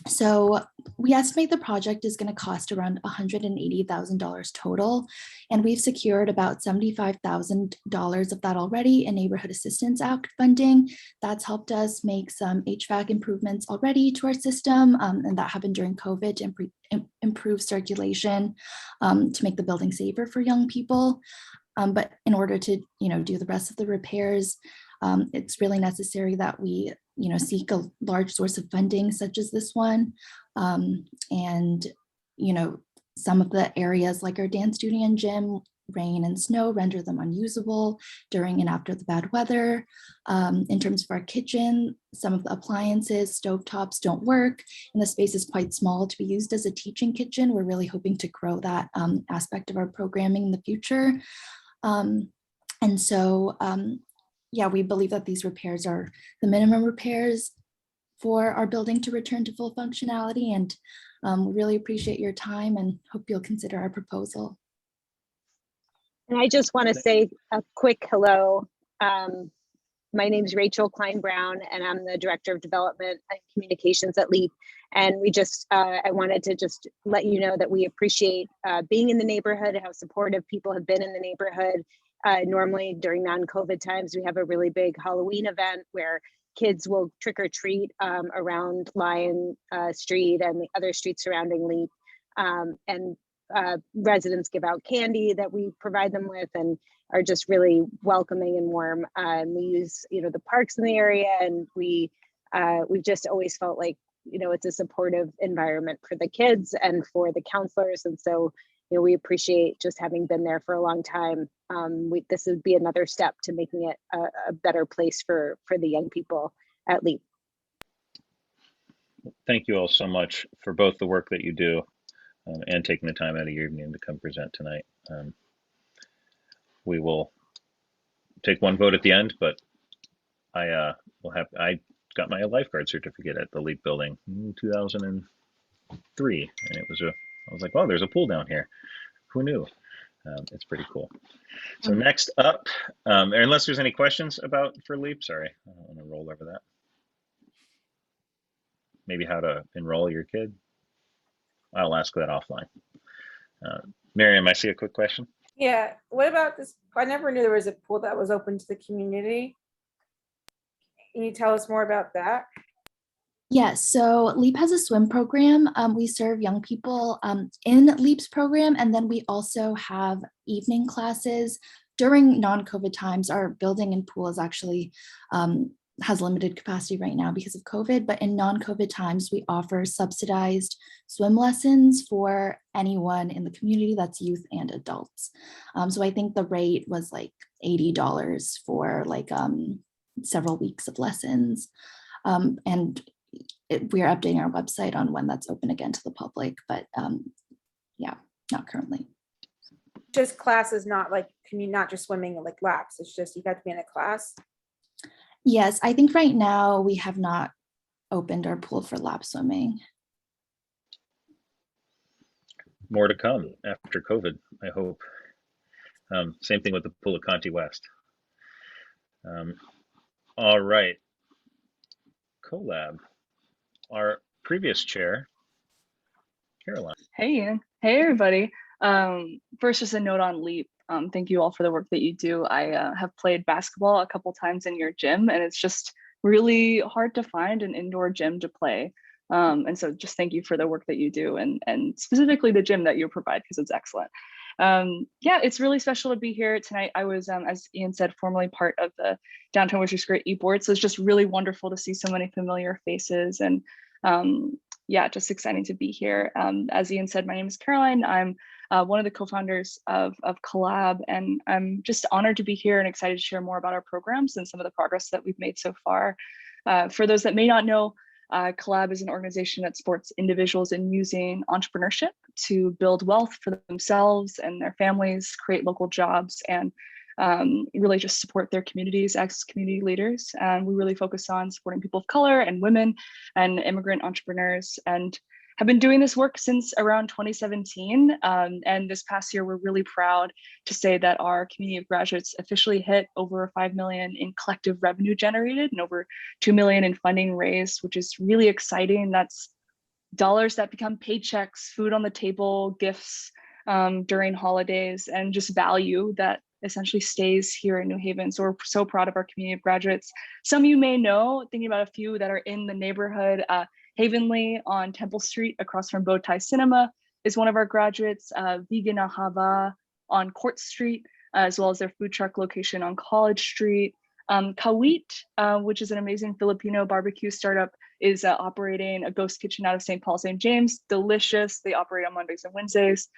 So we estimate the project is going to cost around $180,000 total, and we've secured about $75,000 of that already in Neighborhood Assistance Act funding. That's helped us make some HVAC improvements already to our system, and that happened during COVID to improve circulation, to make the building safer for young people. But in order to do the rest of the repairs, it's really necessary that we seek a large source of funding such as this one. And some of the areas like our dance studio and gym, rain and snow render them unusable during and after the bad weather. In terms of our kitchen, some of the appliances, stovetops don't work, and the space is quite small to be used as a teaching kitchen. We're really hoping to grow that aspect of our programming in the future. And so, yeah, we believe that these repairs are the minimum repairs for our building to return to full functionality, and we really appreciate your time and hope you'll consider our proposal. And I just want to say a quick hello. My name is Rachel Klein-Brown, and I'm the Director of Development and Communications at LEAP. And we just, I wanted to just let you know that we appreciate being in the neighborhood, how supportive people have been in the neighborhood. Normally during non-COVID times, we have a really big Halloween event where kids will trick or treat around Lion Street and the other streets surrounding LEAP. And residents give out candy that we provide them with and are just really welcoming and warm. And we use, the parks in the area, and we've just always felt like, it's a supportive environment for the kids and for the counselors. And so, we appreciate just having been there for a long time. This would be another step to making it a better place for the young people at LEAP. Thank you all so much for both the work that you do and taking the time out of your evening to come present tonight. We will take one vote at the end, but I got my lifeguard certificate at the LEAP building in 2003, and I was like, oh, there's a pool down here. Who knew? It's pretty cool. So next up, unless there's any questions for LEAP, sorry, I don't want to roll over that. Maybe how to enroll your kid. I'll ask that offline. Miriam, I see a quick question. Yeah, what about this? I never knew there was a pool that was open to the community. Can you tell us more about that? Yes, so LEAP has a swim program. We serve young people in LEAP's program, and then we also have evening classes. During non-COVID times, our building and pool is actually has limited capacity right now because of COVID, but in non-COVID times, we offer subsidized swim lessons for anyone in the community, that's youth and adults. So I think the rate was like $80 for like several weeks of lessons. And we are updating our website on when that's open again to the public, but yeah, not currently. Just classes, not like, can you not just swimming like laps? It's just you got to be in a class. Yes, I think right now we have not opened our pool for lap swimming. More to come after COVID, I hope. Same thing with the pool at Conti West. All right. CoLab, our previous chair, Caroline. Hey, Ian. Hey, everybody. First, just a note on LEAP. Thank you all for the work that you do. I have played basketball a couple times in your gym, and it's just really hard to find an indoor gym to play. And so just thank you for the work that you do, and specifically the gym that you provide, because it's excellent. Yeah, it's really special to be here tonight. I was, as Ian said, formerly part of the Downtown Worcester Square e-board, so it's just really wonderful to see so many familiar faces, and yeah, just exciting to be here. As Ian said, my name is Caroline. I'm one of the co-founders of CoLab, and I'm just honored to be here and excited to share more about our programs and some of the progress that we've made so far. For those that may not know, CoLab is an organization that supports individuals in using entrepreneurship to build wealth for themselves and their families, create local jobs, and really just support their communities as community leaders. And we really focus on supporting people of color and women and immigrant entrepreneurs, and have been doing this work since around 2017. And this past year, we're really proud to say that our community of graduates officially hit over 5 million in collective revenue generated and over 2 million in funding raised, which is really exciting. That's dollars that become paychecks, food on the table, gifts during holidays, and just value that essentially stays here in New Haven. So we're so proud of our community of graduates. Some of you may know, thinking about a few that are in the neighborhood, Havenly on Temple Street across from Bowtie Cinema is one of our graduates, Vegan Ahava on Court Street, as well as their food truck location on College Street. Kawit, which is an amazing Filipino barbecue startup, is operating a ghost kitchen out of St. Paul, St. James. Delicious. They operate on Mondays and Wednesdays.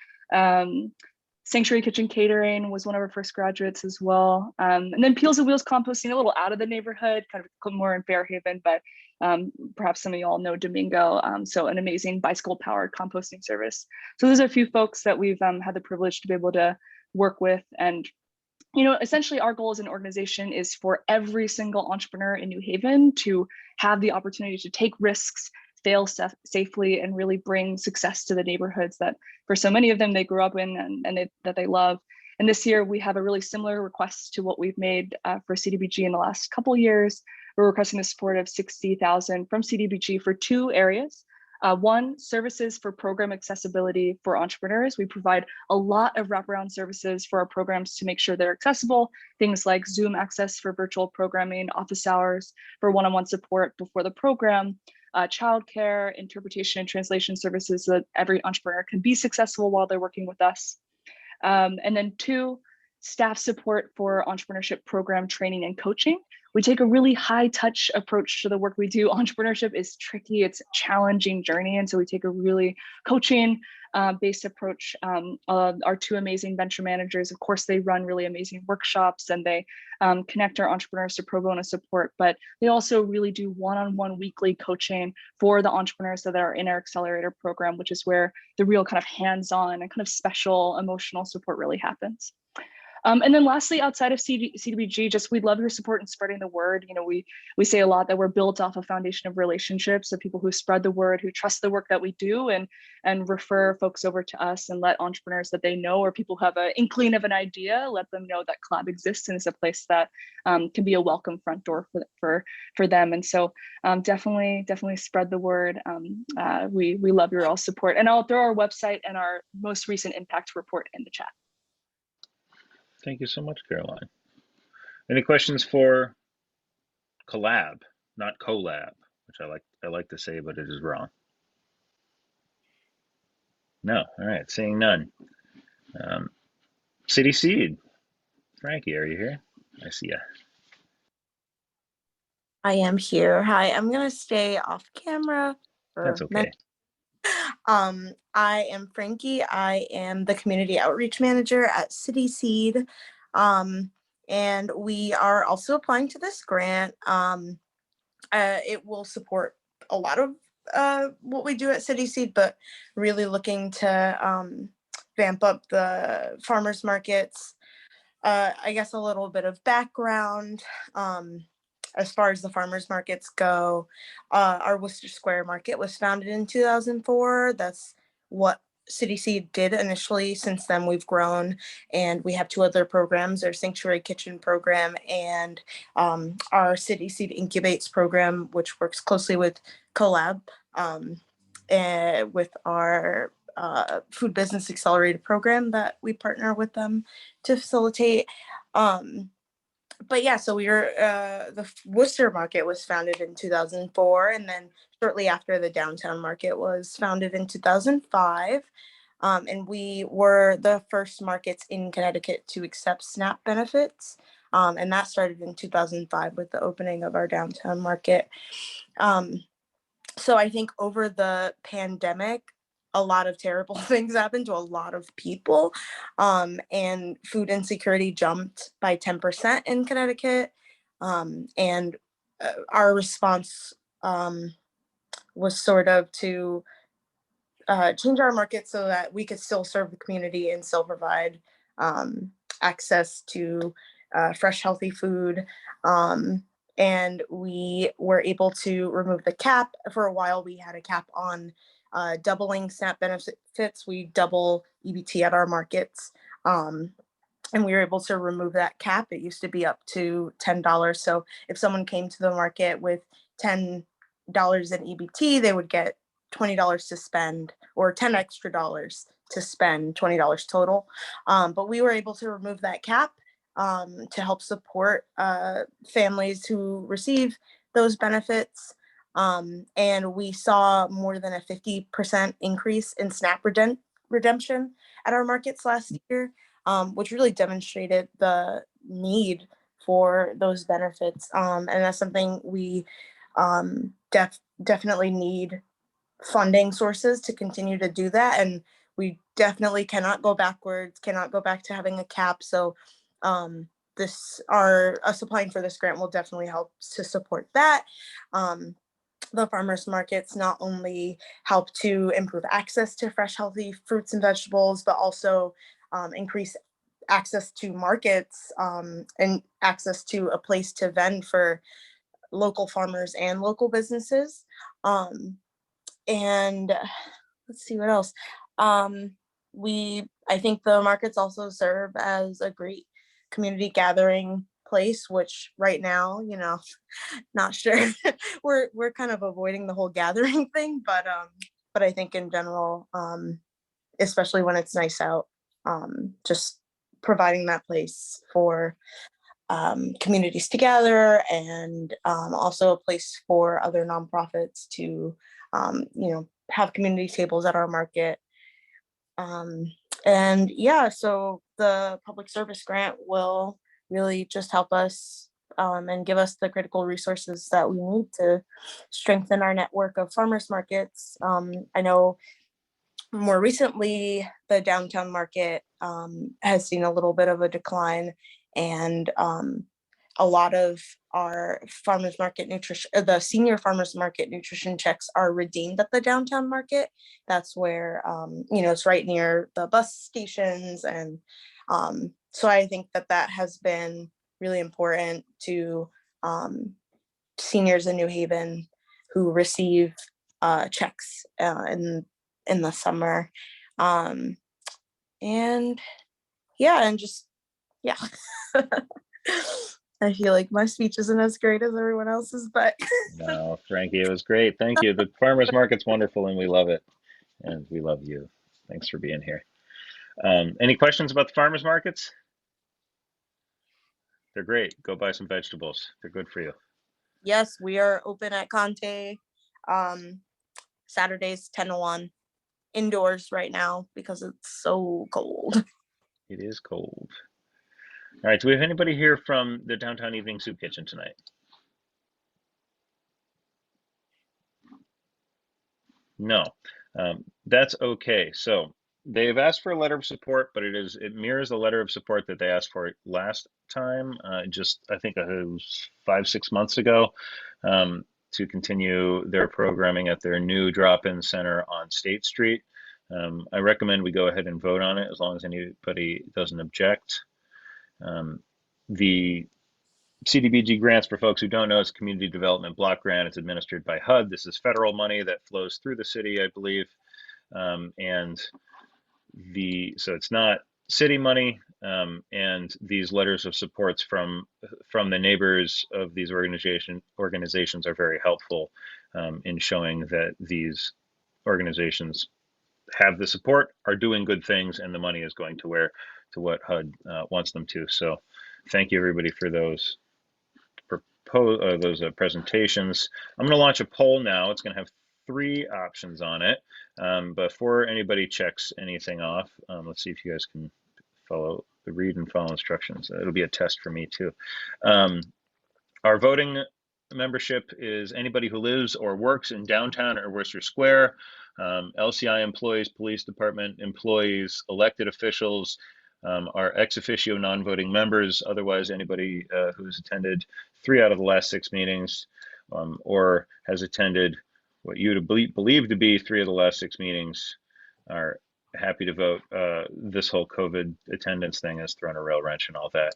Sanctuary Kitchen Catering was one of our first graduates as well. And then Peels and Wheels Composting, a little out of the neighborhood, kind of more in Fairhaven, but perhaps some of you all know Domingo. So an amazing bicycle powered composting service. So those are a few folks that we've had the privilege to be able to work with and essentially our goal as an organization is for every single entrepreneur in New Haven to have the opportunity to take risks, fail safely, and really bring success to the neighborhoods that for so many of them they grew up in and that they love. And this year we have a really similar request to what we've made for CDBG in the last couple of years. We're requesting the support of $60,000 from CDBG for 2 areas. One, services for program accessibility for entrepreneurs. We provide a lot of wraparound services for our programs to make sure they're accessible. Things like Zoom access for virtual programming, office hours for one-on-one support before the program, childcare, interpretation and translation services so that every entrepreneur can be successful while they're working with us. And then 2, staff support for entrepreneurship program training and coaching. We take a really high touch approach to the work we do. Entrepreneurship is tricky, it's a challenging journey. And so we take a really coaching based approach. Our 2 amazing venture managers, of course, they run really amazing workshops and they connect our entrepreneurs to pro bono support, but they also really do one-on-one weekly coaching for the entrepreneurs that are in our accelerator program, which is where the real kind of hands-on and kind of special emotional support really happens. And then lastly, outside of CDBG, just we'd love your support in spreading the word. We say a lot that we're built off a foundation of relationships, of people who spread the word, who trust the work that we do, and refer folks over to us and let entrepreneurs that they know or people who have an inkling of an idea, let them know that Collab exists and is a place that can be a welcome front door for them. And so definitely spread the word. We love your all support, and I'll throw our website and our most recent impact report in the chat. Thank you so much, Caroline. Any questions for Collab, not collab, which I like to say, but it is wrong. No, all right, seeing none. City Seed, Frankie, are you here? I see ya. I am here. Hi, I'm gonna stay off camera. That's okay. I am Frankie. I am the community outreach manager at City Seed. And we are also applying to this grant. It will support a lot of what we do at City Seed, but really looking to vamp up the farmers markets. I guess a little bit of background. As far as the farmers markets go, our Worcester Square Market was founded in 2004. That's what City Seed did initially. Since then, we've grown, and we have 2 other programs: our Sanctuary Kitchen program and our City Seed Incubates program, which works closely with Collab and with our Food Business Accelerator program that we partner with them to facilitate. But yeah, so we were, the Worcester market was founded in 2004, and then shortly after the downtown market was founded in 2005. And we were the first markets in Connecticut to accept SNAP benefits. And that started in 2005 with the opening of our downtown market. So I think over the pandemic, a lot of terrible things happened to a lot of people, and food insecurity jumped by 10% in Connecticut. And our response was sort of to change our market so that we could still serve the community and still provide access to fresh, healthy food. And we were able to remove the cap. For a while, we had a cap on doubling SNAP benefits. We double EBT at our markets. And we were able to remove that cap. It used to be up to $10. So if someone came to the market with $10 in EBT, they would get $20 to spend, or 10 extra dollars to spend, $20 total. But we were able to remove that cap to help support families who receive those benefits. And we saw more than a 50% increase in SNAP redemption at our markets last year, which really demonstrated the need for those benefits. And that's something we definitely need funding sources to continue to do that. And we definitely cannot go backwards, cannot go back to having a cap. So applying for this grant will definitely help to support that. The farmers markets not only help to improve access to fresh, healthy fruits and vegetables, but also increase access to markets, and access to a place to vend for local farmers and local businesses. And let's see what else. I think the markets also serve as a great community gathering place, which right now, not sure. we're kind of avoiding the whole gathering thing, but I think in general, especially when it's nice out, just providing that place for communities to gather, and also a place for other nonprofits to have community tables at our market. And yeah, so the public service grant will really just help us and give us the critical resources that we need to strengthen our network of farmers markets. I know more recently, the downtown market has seen a little bit of a decline, and a lot of our farmers market nutrition, the senior farmers market nutrition checks are redeemed at the downtown market. That's where, it's right near the bus stations. And so I think that has been really important to seniors in New Haven who receive checks in the summer. And yeah, and just, yeah. I feel like my speech isn't as great as everyone else's, but No, Frankie, it was great. Thank you. The farmers market's wonderful and we love it. And we love you. Thanks for being here. Any questions about the farmers markets? They're great. Go buy some vegetables. They're good for you. yes, we are open at Conte Saturdays 10 to 1, indoors right now because it's so cold. It is cold. All right, do we have anybody here from the Downtown Evening Soup Kitchen tonight? No, that's okay. So they've asked for a letter of support, but it mirrors the letter of support that they asked for last time, I think it was 5-6 months ago, to continue their programming at their new drop-in center on State Street. I recommend we go ahead and vote on it as long as anybody doesn't object. The CDBG grants, for folks who don't know, it's a community development block grant. It's administered by HUD. This is federal money that flows through the city, I believe. So it's not city money. And these letters of supports from the neighbors of these organizations are very helpful in showing that these organizations have the support, are doing good things, and the money is going to what HUD wants them to. So thank you everybody for those presentations. I'm going to launch a poll now. It's going to have 3 options on it. Before anybody checks anything off, let's see if you guys can read and follow instructions. It'll be a test for me too. Our voting membership is anybody who lives or works in downtown or Worcester Square, LCI employees, police department employees, elected officials, our ex officio non-voting members, otherwise anybody who's attended 3 out of the last 6 meetings, or has attended what you believe to be 3 of the last 6 meetings, are happy to vote. This whole COVID attendance thing has thrown a real wrench and all that.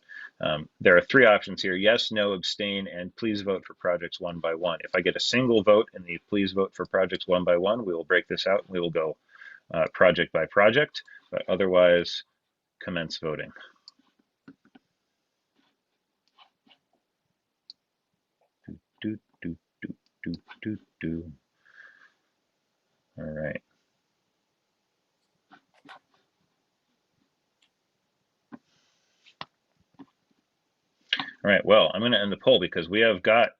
There are 3 options here: yes, no, abstain, and please vote for projects one by one. If I get a single vote in the please vote for projects one by one, we will break this out and we will go project by project, but otherwise commence voting. All right. All right, well, I'm going to end the poll because we have got,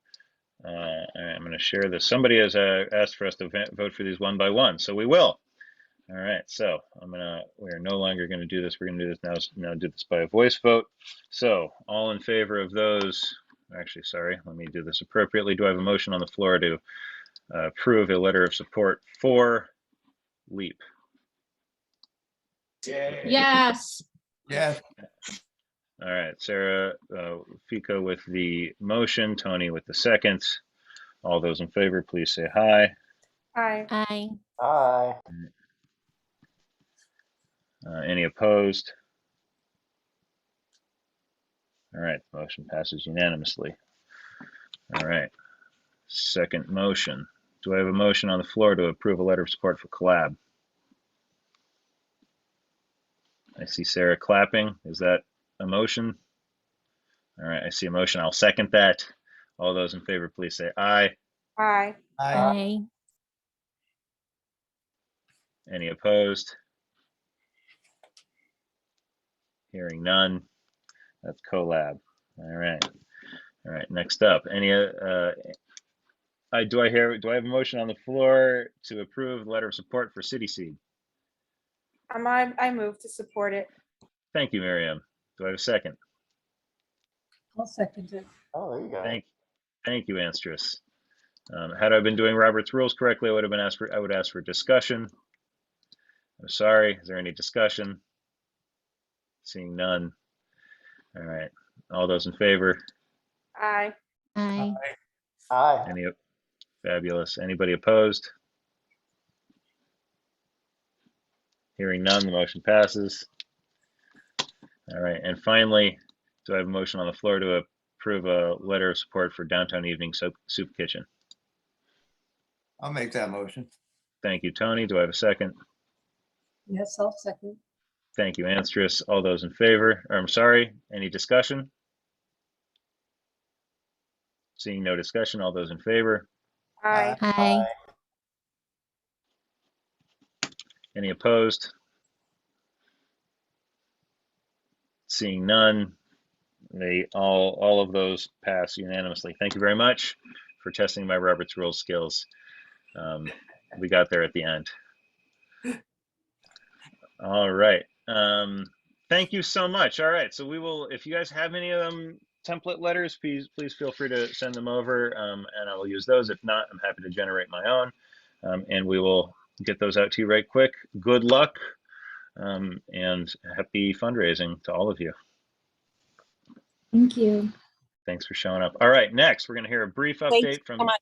I'm going to share this. Somebody has asked for us to vote for these one by one, so we will. All right, so we're no longer going to do this. We're going to do this now do this by a voice vote. So all in favor of those, actually, sorry, let me do this appropriately. Do I have a motion on the floor to approve a letter of support for LEAP? Yes. Yes. All right, Sarah Fico with the motion, Tony with the second. All those in favor, please say hi. Aye. Aye. Any opposed? All right, motion passes unanimously. All right, second motion. Do I have a motion on the floor to approve a letter of support for Collab? I see Sarah clapping. Is that a motion? All right, I see a motion. I'll second that. All those in favor, please say aye. Aye. Aye. Any opposed? Hearing none. That's Collab. All right. All right. Next up, any do I have a motion on the floor to approve the letter of support for City Seed? I move to support it. Thank you, Miriam. Do I have a second? I'll second it. Oh, there you go. Thank you, Anstrus. Had I been doing Robert's rules correctly, I would ask for discussion. I'm sorry. Is there any discussion? Seeing none. All right. All those in favor? Aye. Aye. Aye. Any fabulous? Anybody opposed? Hearing none, the motion passes. All right. And finally, do I have a motion on the floor to approve a letter of support for Downtown Evening Soup Kitchen? I'll make that motion. Thank you, Tony. Do I have a second? Yes, I'll second. Thank you, Anstrus. All those in favor, or I'm sorry, any discussion? Seeing no discussion, all those in favor? Aye. Aye. Any opposed? Seeing none, all of those pass unanimously. Thank you very much for testing my Robert's Rules skills. We got there at the end. All right. Thank you so much. All right. So we will, if you guys have any of them template letters, please feel free to send them over, and I will use those. If not, I'm happy to generate my own, and we will get those out to you right quick. Good luck, and happy fundraising to all of you. Thank you. Thanks for showing up. All right, next we're going to hear a brief update from. so much.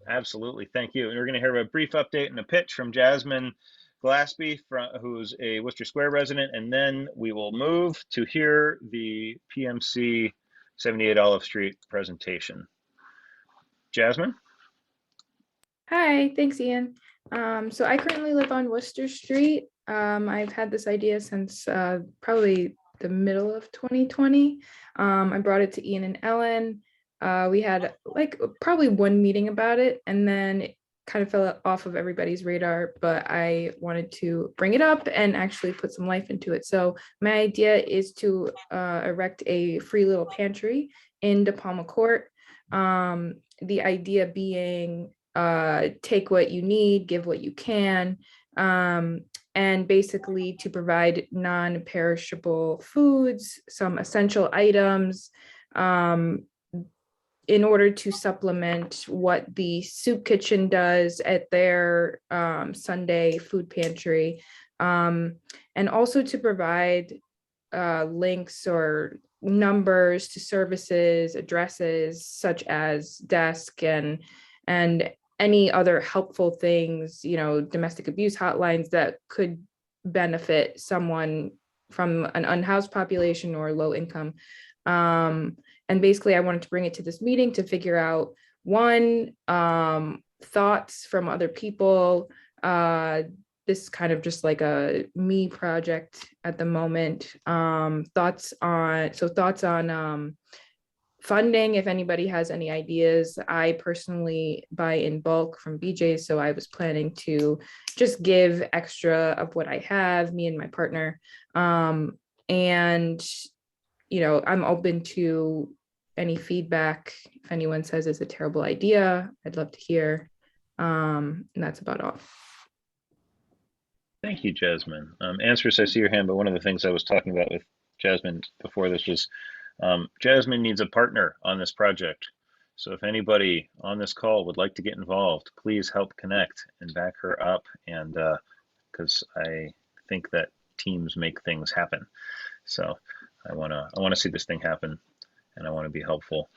Absolutely, thank you. And we're going to hear a brief update and a pitch from Jasmine Glaspie, who's a Worcester Square resident, and then we will move to hear the PMC 78 Olive Street presentation. Jasmine? Hi, thanks, Ian. So I currently live on Worcester Street. I've had this idea since probably the middle of 2020. I brought it to Ian and Ellen. We had like probably one meeting about it, and then it kind of fell off of everybody's radar, but I wanted to bring it up and actually put some life into it. So my idea is to erect a free little pantry in De Palma Court. The idea being take what you need, give what you can, and basically to provide non-perishable foods, some essential items, in order to supplement what the soup kitchen does at their Sunday food pantry, and also to provide links or numbers to services, addresses such as desk and any other helpful things, domestic abuse hotlines that could benefit someone from an unhoused population or low income. And basically I wanted to bring it to this meeting to figure out one, thoughts from other people. This is kind of just like a me project at the moment. Thoughts on funding, if anybody has any ideas. I personally buy in bulk from BJ's, so I was planning to just give extra of what I have, me and my partner. And I'm open to any feedback. If anyone says it's a terrible idea, I'd love to hear. And that's about all. Thank you, Jasmine. Answers, I see your hand, but one of the things I was talking about with Jasmine before this was Jasmine needs a partner on this project. So if anybody on this call would like to get involved, please help connect and back her up. And because I think that teams make things happen. So I want to see this thing happen, and I want to be helpful,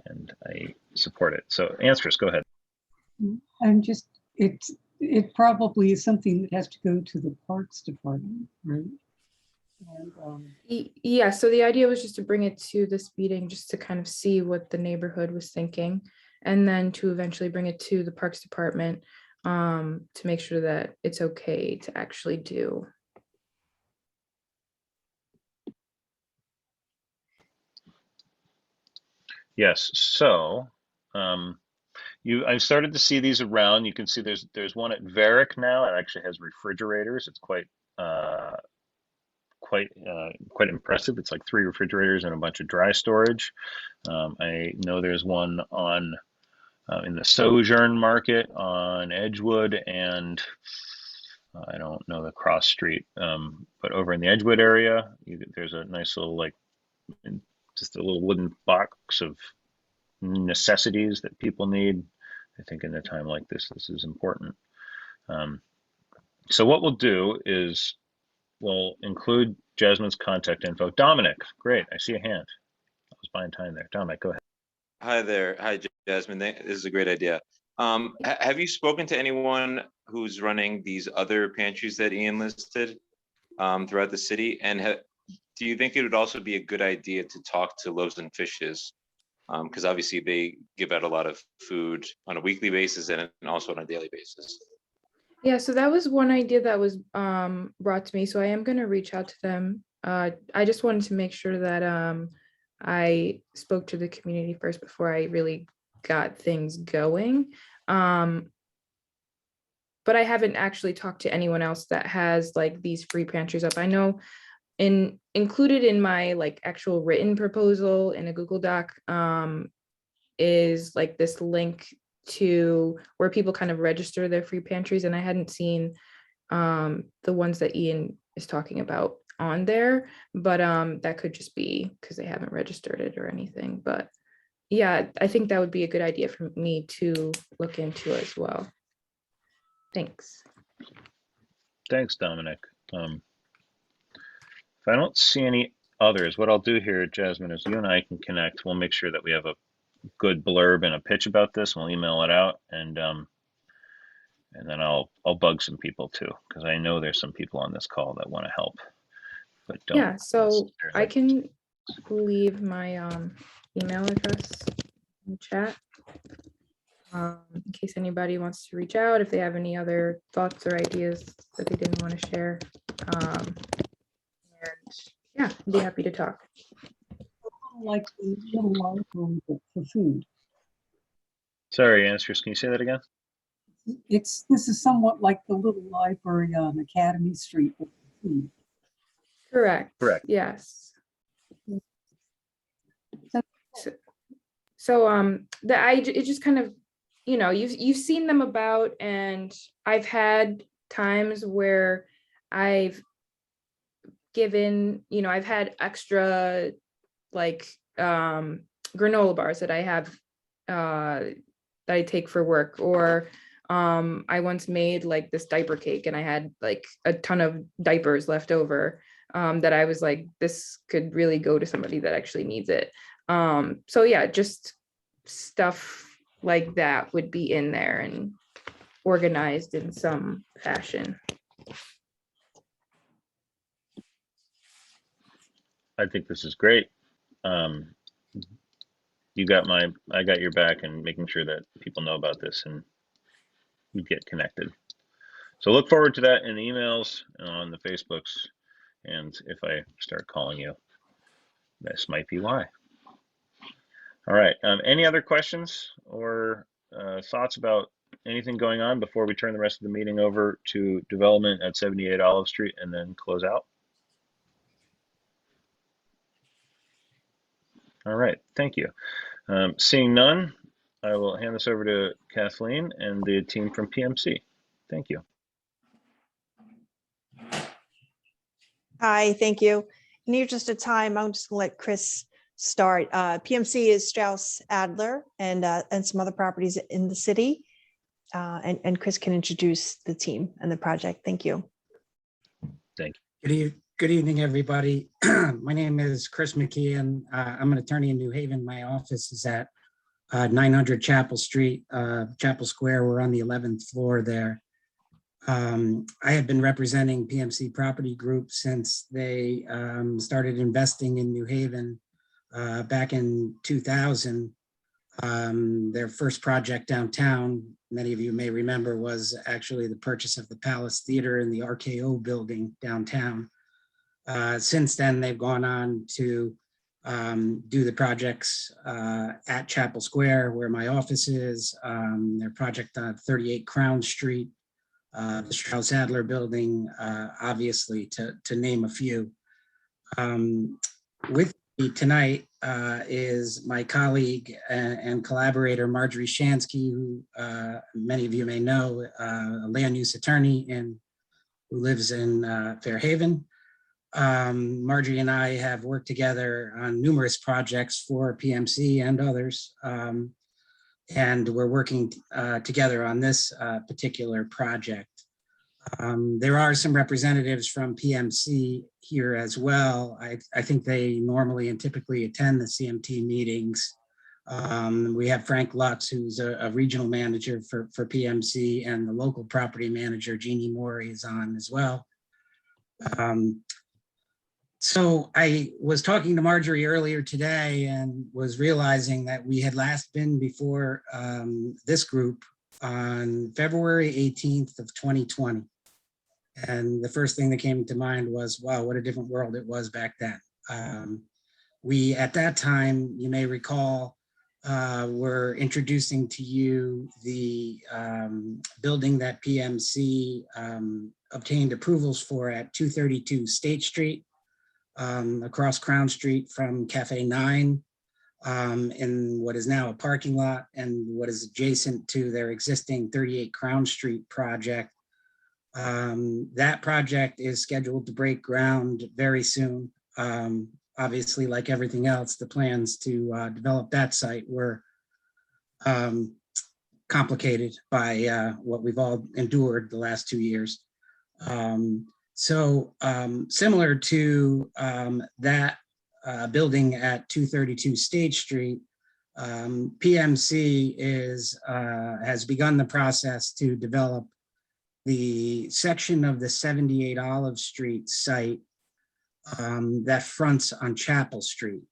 and I support it. So Answers, go ahead. It probably is something that has to go to the Parks Department, right? Yeah, so the idea was just to bring it to this meeting, just to kind of see what the neighborhood was thinking, and then to eventually bring it to the Parks Department to make sure that it's okay to actually do. Yes, so I've started to see these around. You can see there's one at Varick now. It actually has refrigerators. It's quite impressive. It's like 3 refrigerators and a bunch of dry storage. I know there's one on in the Sojourn Market on Edgewood, and I don't know the cross street, but over in the Edgewood area, there's a nice little just a little wooden box of necessities that people need. I think in a time like this is important. So what we'll do is we'll include Jasmine's contact info. Dominic, great, I see a hand. I was buying time there. Dominic, go ahead. Hi there. Hi, Jasmine. This is a great idea. Have you spoken to anyone who's running these other pantries that Ian listed throughout the city? And do you think it would also be a good idea to talk to Loaves and Fishes? Because obviously they give out a lot of food on a weekly basis and also on a daily basis. Yeah, so that was one idea that was brought to me. So I am going to reach out to them. I just wanted to make sure that I spoke to the community first before I really got things going. But I haven't actually talked to anyone else that has like these free pantries up. I know included in my like actual written proposal in a Google Doc is like this link to where people kind of register their free pantries, and I hadn't seen the ones that Ian is talking about on there, but that could just be because they haven't registered it or anything. But yeah, I think that would be a good idea for me to look into as well. Thanks. Thanks, Dominic. If I don't see any others, what I'll do here, Jasmine, is you and I can connect. We'll make sure that we have a good blurb and a pitch about this. We'll email it out, and then I'll bug some people too, because I know there's some people on this call that want to help, but don't. Yeah, so I can leave my email address in the chat in case anybody wants to reach out if they have any other thoughts or ideas that they didn't want to share. And yeah, I'd be happy to talk. Like the little library for food. Sorry, Answers, can you say that again? This is somewhat like the little library on Academy Street for food. Correct. Correct. Yes. So it just kind of, you know, you've seen them about, and I've had times where I've given, you know, I've had extra like granola bars that I have that I take for work, or I once made like this diaper cake and I had like a ton of diapers left over that I was like, this could really go to somebody that actually needs it. So yeah, just stuff like that would be in there and organized in some fashion. I think this is great. I got your back and making sure that people know about this and you get connected. So look forward to that in the emails, on the Facebooks, and if I start calling you, this might be why. All right, any other questions or thoughts about anything going on before we turn the rest of the meeting over to development at 78 Olive Street and then close out? All right, thank you. Seeing none, I will hand this over to Kathleen and the team from PMC. Thank you. Hi, thank you. In the interest of time, I'm just gonna let Chris start. PMC is Strauss Adler and some other properties in the city. And Chris can introduce the team and the project. Thank you. Thank you. Good evening, everybody. My name is Chris McKeon. I'm an attorney in New Haven. My office is at 900 Chapel Street, Chapel Square. We're on the 11th floor there. I have been representing PMC Property Group since they started investing in New Haven back in 2000. Their first project downtown, many of you may remember, was actually the purchase of the Palace Theater and the RKO building downtown. Since then, they've gone on to do the projects at Chapel Square, where my office is, their project on 38 Crown Street, the Strauss Adler building, obviously, to name a few. With me tonight is my colleague and collaborator, Marjorie Shansky, who many of you may know, a land use attorney who lives in Fairhaven. Marjorie and I have worked together on numerous projects for PMC and others. And we're working together on this particular project. There are some representatives from PMC here as well. I think they normally and typically attend the CMT meetings. We have Frank Lutz, who's a regional manager for PMC, and the local property manager, Jeannie Morey, is on as well. So I was talking to Marjorie earlier today and was realizing that we had last been before this group on February 18th of 2020. And the first thing that came to mind was, wow, what a different world it was back then. We, at that time, you may recall, were introducing to you the building that PMC obtained approvals for at 232 State Street, across Crown Street from Cafe 9, in what is now a parking lot and what is adjacent to their existing 38 Crown Street project. That project is scheduled to break ground very soon. Obviously, like everything else, the plans to develop that site were complicated by what we've all endured the last 2 years. So similar to that building at 232 State Street, PMC has begun the process to develop the section of the 78 Olive Street site that fronts on Chapel Street.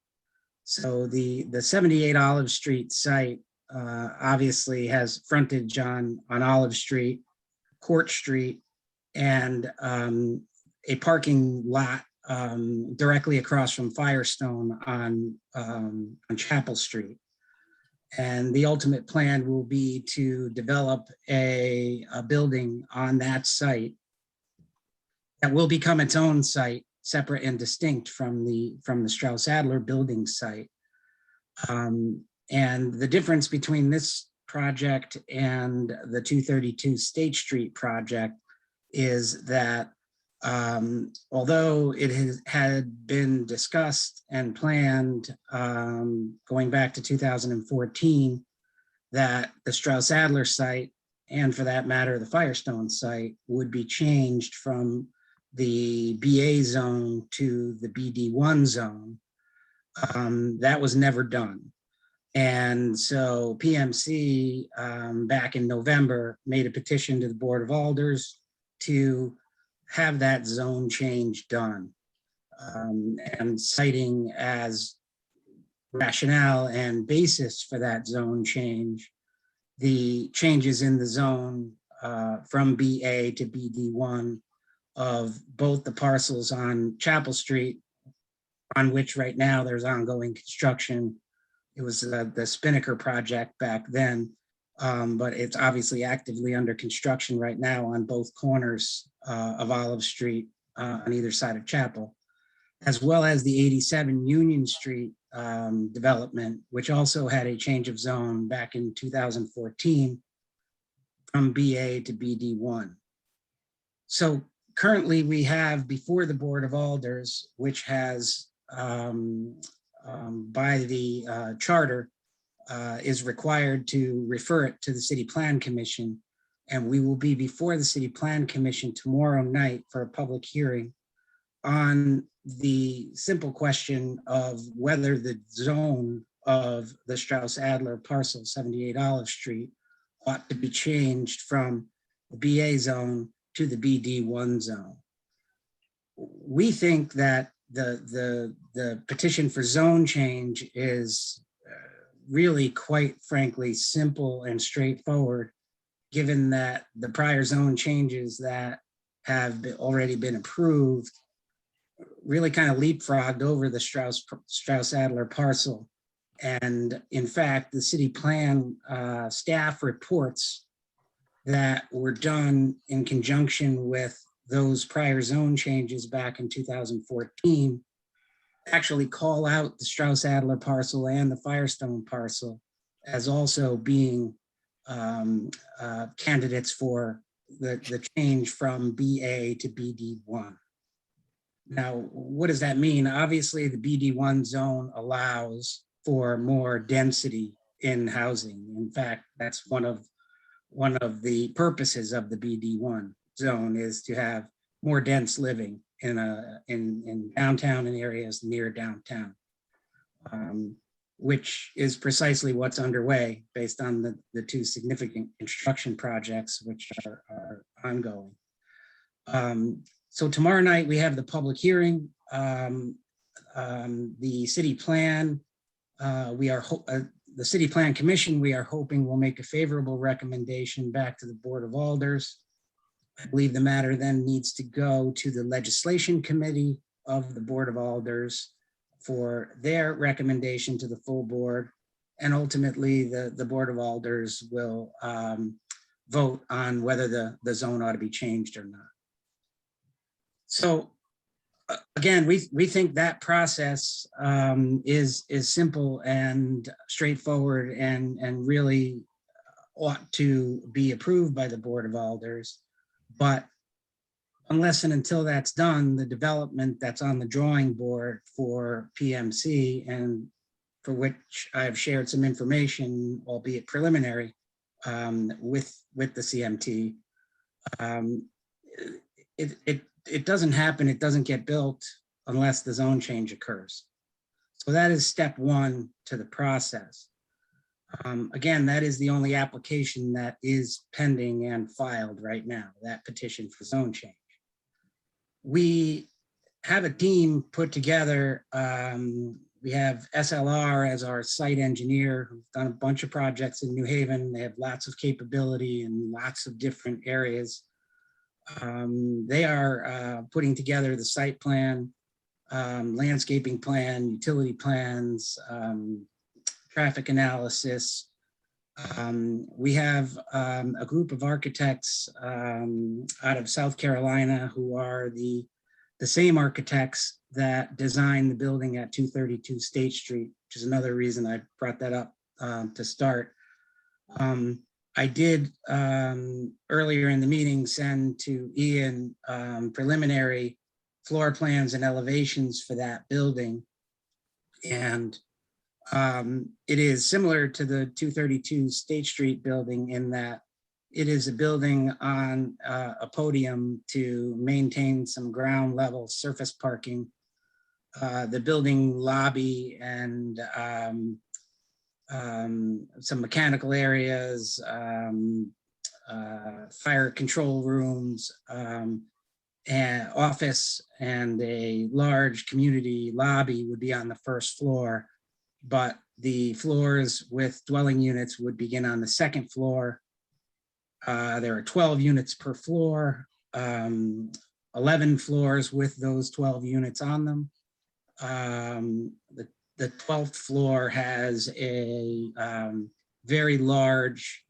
So the 78 Olive Street site obviously has frontage on Olive Street, Court Street, and a parking lot directly across from Firestone on Chapel Street. And the ultimate plan will be to develop a building on that site that will become its own site, separate and distinct from the Strauss Adler building site. And the difference between this project and the 232 State Street project is that although it had been discussed and planned going back to 2014, that the Strauss Adler site, and for that matter, the Firestone site, would be changed from the BA zone to the BD1 zone, that was never done. And so PMC back in November made a petition to the Board of Alders to have that zone change done, and citing as rationale and basis for that zone change the changes in the zone from BA to BD1 of both the parcels on Chapel Street, on which right now there's ongoing construction. It was the Spinnaker project back then, but it's obviously actively under construction right now on both corners of Olive Street on either side of Chapel, as well as the 87 Union Street development, which also had a change of zone back in 2014 from BA to BD1. So currently we have before the Board of Alders, which has by the charter is required to refer it to the City Plan Commission. And we will be before the City Plan Commission tomorrow night for a public hearing on the simple question of whether the zone of the Strauss Adler parcel 78 Olive Street ought to be changed from the BA zone to the BD1 zone. We think that the petition for zone change is really, quite frankly, simple and straightforward, given that the prior zone changes that have already been approved really kind of leapfrogged over the Strauss-Adler parcel. And in fact, the city plan staff reports that were done in conjunction with those prior zone changes back in 2014 actually call out the Strauss-Adler parcel and the Firestone parcel as also being candidates for the change from BA to BD1. Now, what does that mean? Obviously, the BD1 zone allows for more density in housing. In fact, that's one of the purposes of the BD1 zone, is to have more dense living in downtown and areas near downtown, which is precisely what's underway based on the two significant construction projects which are ongoing. So tomorrow night we have the public hearing. The city plan, the City Plan Commission, we are hoping will make a favorable recommendation back to the Board of Alders. I believe the matter then needs to go to the Legislation Committee of the Board of Alders for their recommendation to the full board. And ultimately, the Board of Alders will vote on whether the zone ought to be changed or not. So again, we think that process is simple and straightforward and really ought to be approved by the Board of Alders. But unless and until that's done, the development that's on the drawing board for PMC, and for which I've shared some information, albeit preliminary, with the CMT, it doesn't happen, it doesn't get built unless the zone change occurs. So that is step one to the process. Again, that is the only application that is pending and filed right now, that petition for zone change. We have a team put together. We have SLR as our site engineer, who's done a bunch of projects in New Haven. They have lots of capability in lots of different areas. They are putting together the site plan, landscaping plan, utility plans, traffic analysis. We have a group of architects out of South Carolina who are the same architects that designed the building at 232 State Street, which is another reason I brought that up to start. I did earlier in the meeting send to Ian preliminary floor plans and elevations for that building. And it is similar to the 232 State Street building in that it is a building on a podium to maintain some ground level surface parking. The building lobby and some mechanical areas, fire control rooms, and office and a large community lobby would be on the first floor, but the floors with dwelling units would begin on the second floor. There are 12 units per floor, 11 floors with those 12 units on them. The 12th floor has a very large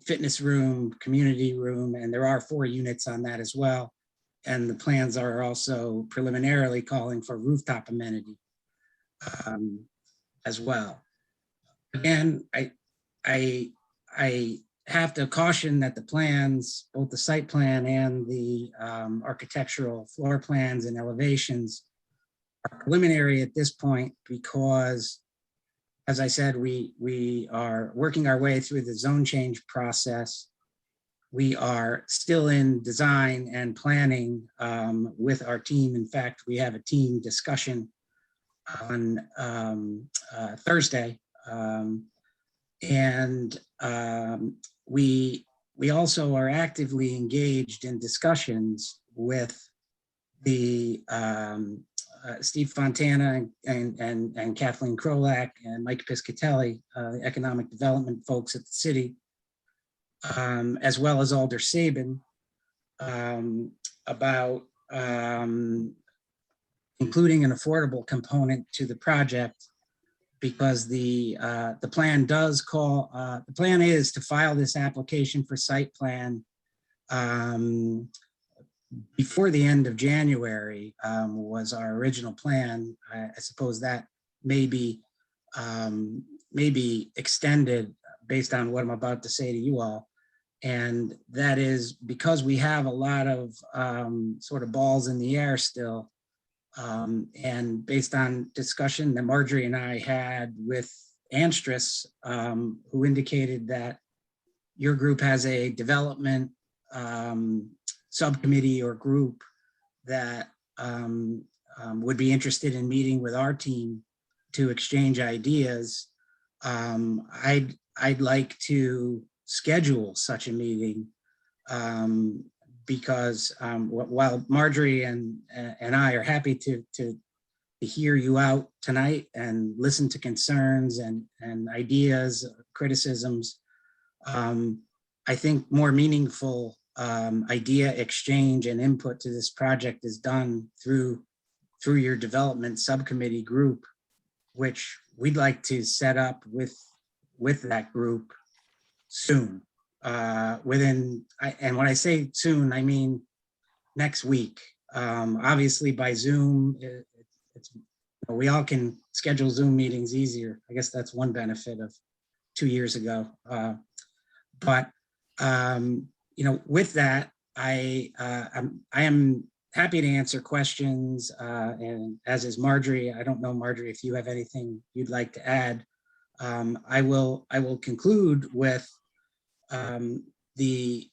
fitness room, community room, and there are 4 units on that as well. And the plans are also preliminarily calling for rooftop amenity as well. Again, I have to caution that the plans, both the site plan and the architectural floor plans and elevations, are preliminary at this point because, as I said, we are working our way through the zone change process. We are still in design and planning with our team. In fact, we have a team discussion on Thursday. We we also are actively engaged in discussions with the Steve Fontana and Kathleen Krolak and Mike Piscatelli, the economic development folks at the city, as well as Alder Sabin, about including an affordable component to the project, because the plan does call, the plan is to file this application for site plan before the end of January, was our original plan. I suppose that may be extended based on what I'm about to say to you all. And that is because we have a lot of sort of balls in the air still. And based on discussion that Marjorie and I had with Anstris, who indicated that your group has a development subcommittee or group that would be interested in meeting with our team to exchange ideas. I'd like to schedule such a meeting because while Marjorie and I are happy to hear you out tonight and listen to concerns and ideas, criticisms, I think more meaningful idea exchange and input to this project is done through your development subcommittee group, which we'd like to set up with that group soon. And when I say soon, I mean next week. Obviously by Zoom, we all can schedule Zoom meetings easier. I guess that's one benefit of 2 years ago. But with that, I am happy to answer questions, and as is Marjorie. I don't know, Marjorie, if you have anything you'd like to add. I will conclude with the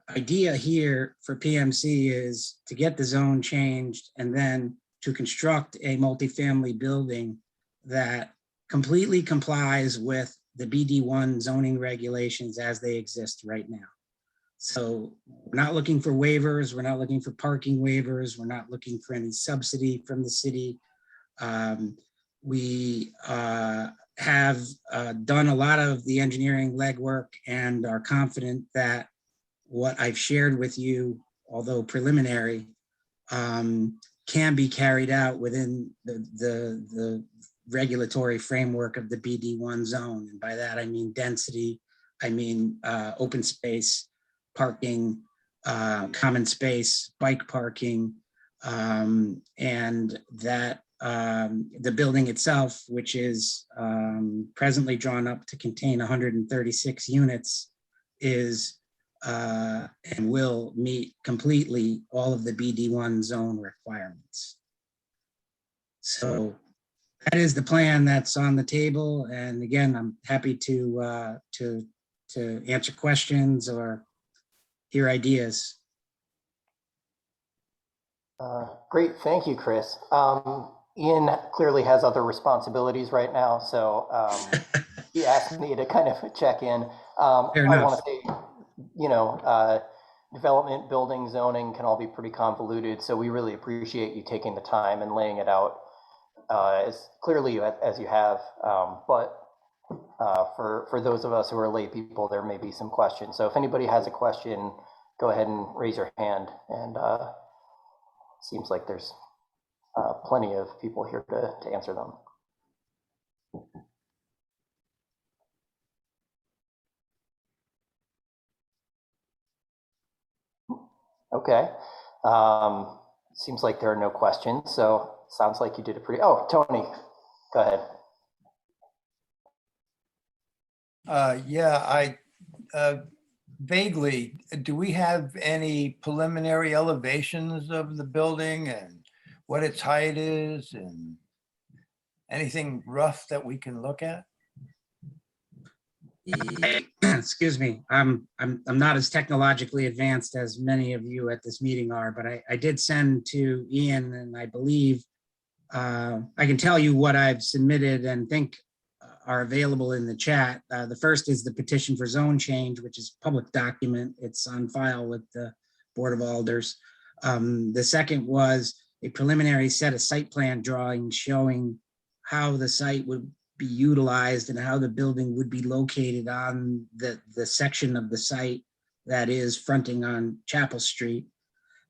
idea here for PMC is to get the zone changed and then to construct a multifamily building that completely complies with the BD1 zoning regulations as they exist right now. So we're not looking for waivers. We're not looking for parking waivers. We're not looking for any subsidy from the city. We have done a lot of the engineering legwork and are confident that what I've shared with you, although preliminary, can be carried out within the regulatory framework of the BD1 zone. And by that, I mean density, I mean open space, parking, common space, bike parking, and that the building itself, which is presently drawn up to contain 136 units, is and will meet completely all of the BD1 zone requirements. So that is the plan that's on the table. And again, I'm happy to answer questions or hear ideas. Great, thank you, Chris. Ian clearly has other responsibilities right now, so he asked me to kind of check in. I want to say, development, building, zoning can all be pretty convoluted, so we really appreciate you taking the time and laying it out as clearly as you have. But for those of us who are lay people, there may be some questions. So if anybody has a question, go ahead and raise your hand. And seems like there's plenty of people here to answer them. Okay. Seems like there are no questions. So sounds like you did a pretty, oh, Tony, go ahead. Vaguely, do we have any preliminary elevations of the building and what its height is and anything rough that we can look at? Excuse me, I'm not as technologically advanced as many of you at this meeting are, but I did send to Ian, and I believe I can tell you what I've submitted and think are available in the chat. The first is the petition for zone change, which is a public document. It's on file with the Board of Alders. The second was a preliminary set of site plan drawings showing how the site would be utilized and how the building would be located on the section of the site that is fronting on Chapel Street.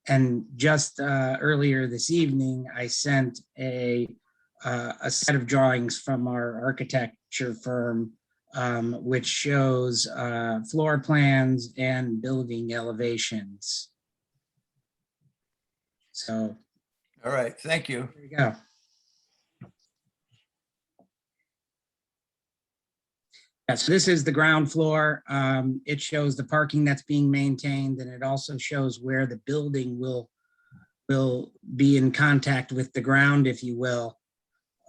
And just earlier this evening, I sent a set of drawings from our architecture firm, which shows floor plans and building elevations. So. All right, thank you. There you go. Yeah, so this is the ground floor. It shows the parking that's being maintained, and it also shows where the building will be in contact with the ground, if you will.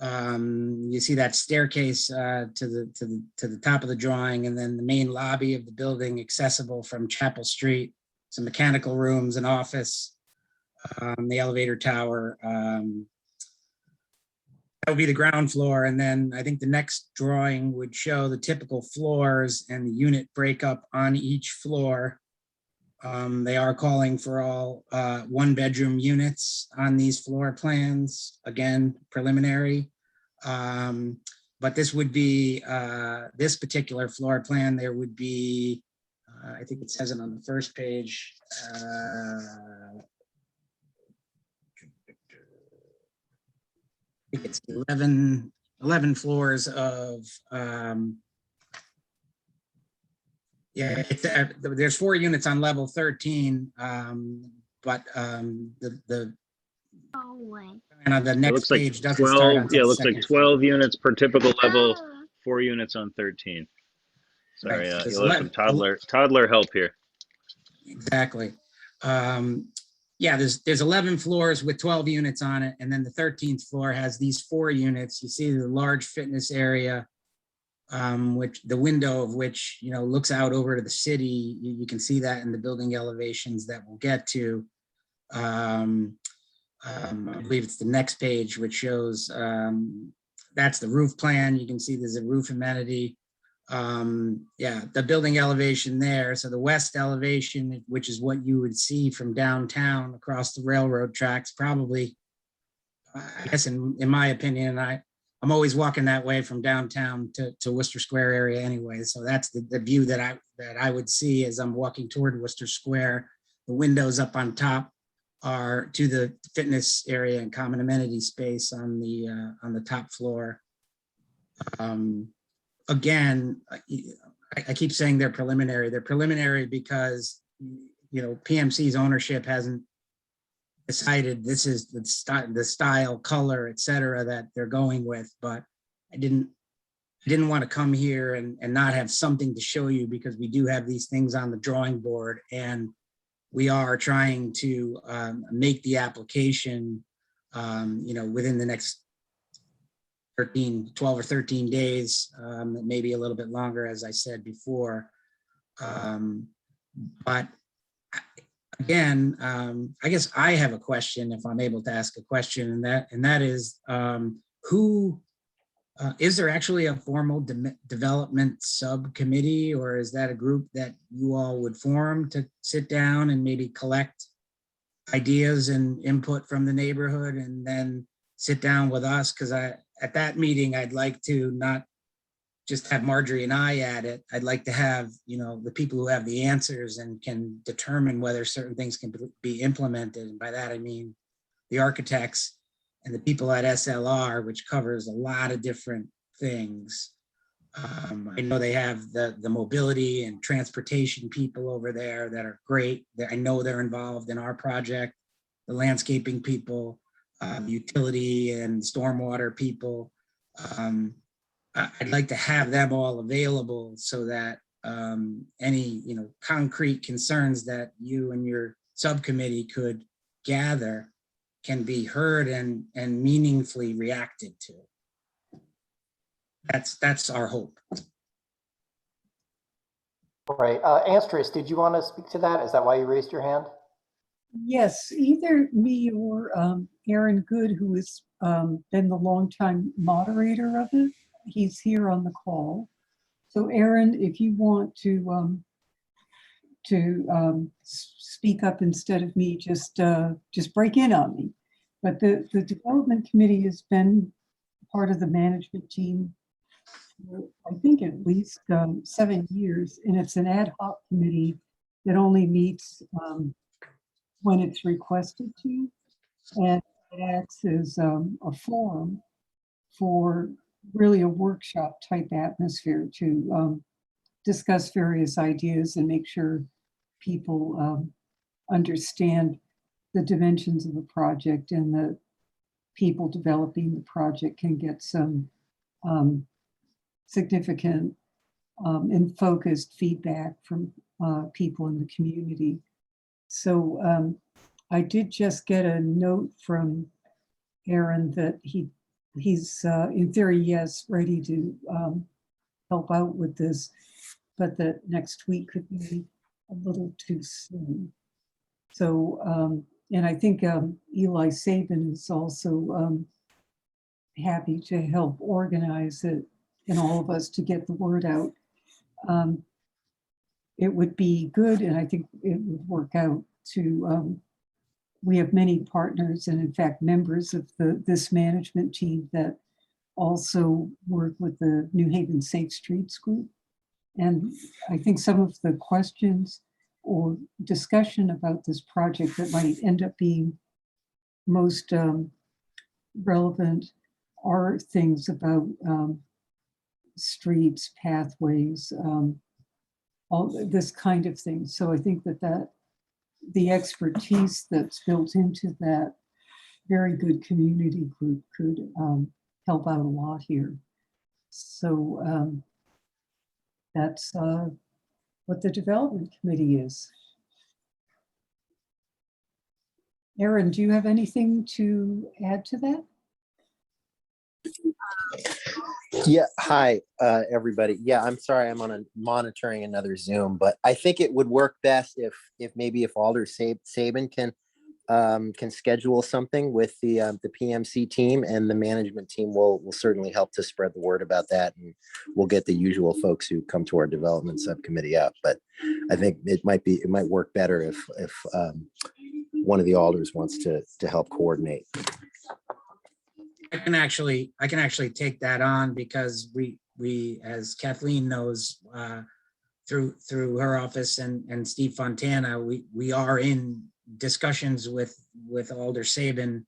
You see that staircase to the top of the drawing, and then the main lobby of the building accessible from Chapel Street, some mechanical rooms, an office, the elevator tower. That would be the ground floor. And then I think the next drawing would show the typical floors and the unit breakup on each floor. They are calling for all 1-bedroom units on these floor plans, again, preliminary. But this would be, this particular floor plan, there would be, I think it says it on the first page. I think it's 11 floors of, yeah, there's 4 units on level 13, but the and on the next page doesn't 12, start until yeah, it the looks like second 12 units per typical level, 4 units on 13. Sorry, Right, so you'll have some toddler help here. Exactly. Yeah, there's 11 floors with 12 units on it, and then the 13th floor has these 4 units. You see the large fitness area, which the window of which, you know, looks out over to the city. You can see that in the building elevations that we'll get to. I believe it's the next page, which shows that's the roof plan. You can see there's a roof amenity. Yeah, the building elevation there. So the west elevation, which is what you would see from downtown across the railroad tracks, probably, I guess in my opinion, I'm always walking that way from downtown to Worcester Square area anyway. So that's the view that I would see as I'm walking toward Worcester Square. The windows up on top are to the fitness area and common amenity space on the top floor. Again, I keep saying they're preliminary. They're preliminary because, you know, PMC's ownership hasn't decided this is the style, color, et cetera, that they're going with. But I didn't want to come here and not have something to show you, because we do have these things on the drawing board, and we are trying to make the application, you know, within the next 12 or 13 days, maybe a little bit longer, as I said before. But again, I guess I have a question, if I'm able to ask a question, and that is, who is there actually a formal development subcommittee, or is that a group that you all would form to sit down and maybe collect ideas and input from the neighborhood and then sit down with us? Because at that meeting, I'd like to not just have Marjorie and I at it. I'd like to have, you know, the people who have the answers and can determine whether certain things can be implemented. And by that, I mean the architects and the people at SLR, which covers a lot of different things. I know they have the mobility and transportation people over there that are great. I know they're involved in our project, the landscaping people, utility and stormwater people. I'd like to have them all available so that any, you know, concrete concerns that you and your subcommittee could gather can be heard and meaningfully reacted to. That's our hope. Right. Astrid, did you want to speak to that? Is that why you raised your hand? Yes, either me or Aaron Good, who has been the longtime moderator of it. he's here on the call. So Aaron, if you want to speak up instead of me, just break in on me. But the development committee has been part of the management team for, I think, at least 7 years, and it's an ad hoc committee that only meets when it's requested to, and it acts as a forum for really a workshop type atmosphere to discuss various ideas and make sure people understand the dimensions of the project, and the people developing the project can get some significant and focused feedback from people in the community. So I did just get a note from Aaron that he's in theory, yes, ready to help out with this, but that next week could be a little too soon. So, and I think Eli Sabin is also happy to help organize it and all of us to get the word out. It would be good, and I think it would work out to, we have many partners and in fact members of this management team that also work with the New Haven Safe Streets group. And I think some of the questions or discussion about this project that might end up being most relevant are things about streets, pathways, all this kind of thing. So I think that the expertise that's built into that very good community group could help out a lot here. So that's what the development committee is. Aaron, do you have anything to add to that? Yeah, hi, everybody. Yeah, I'm sorry, I'm monitoring another Zoom, but I think it would work best if maybe if Alder Sabin can schedule something with the PMC team, and the management team will certainly help to spread the word about that, and we'll get the usual folks who come to our development subcommittee up. But I think it might work better if one of the alders wants to help coordinate. I can actually take that on, because we as Kathleen knows, through her office and Steve Fontana, we are in discussions with Alder Sabin.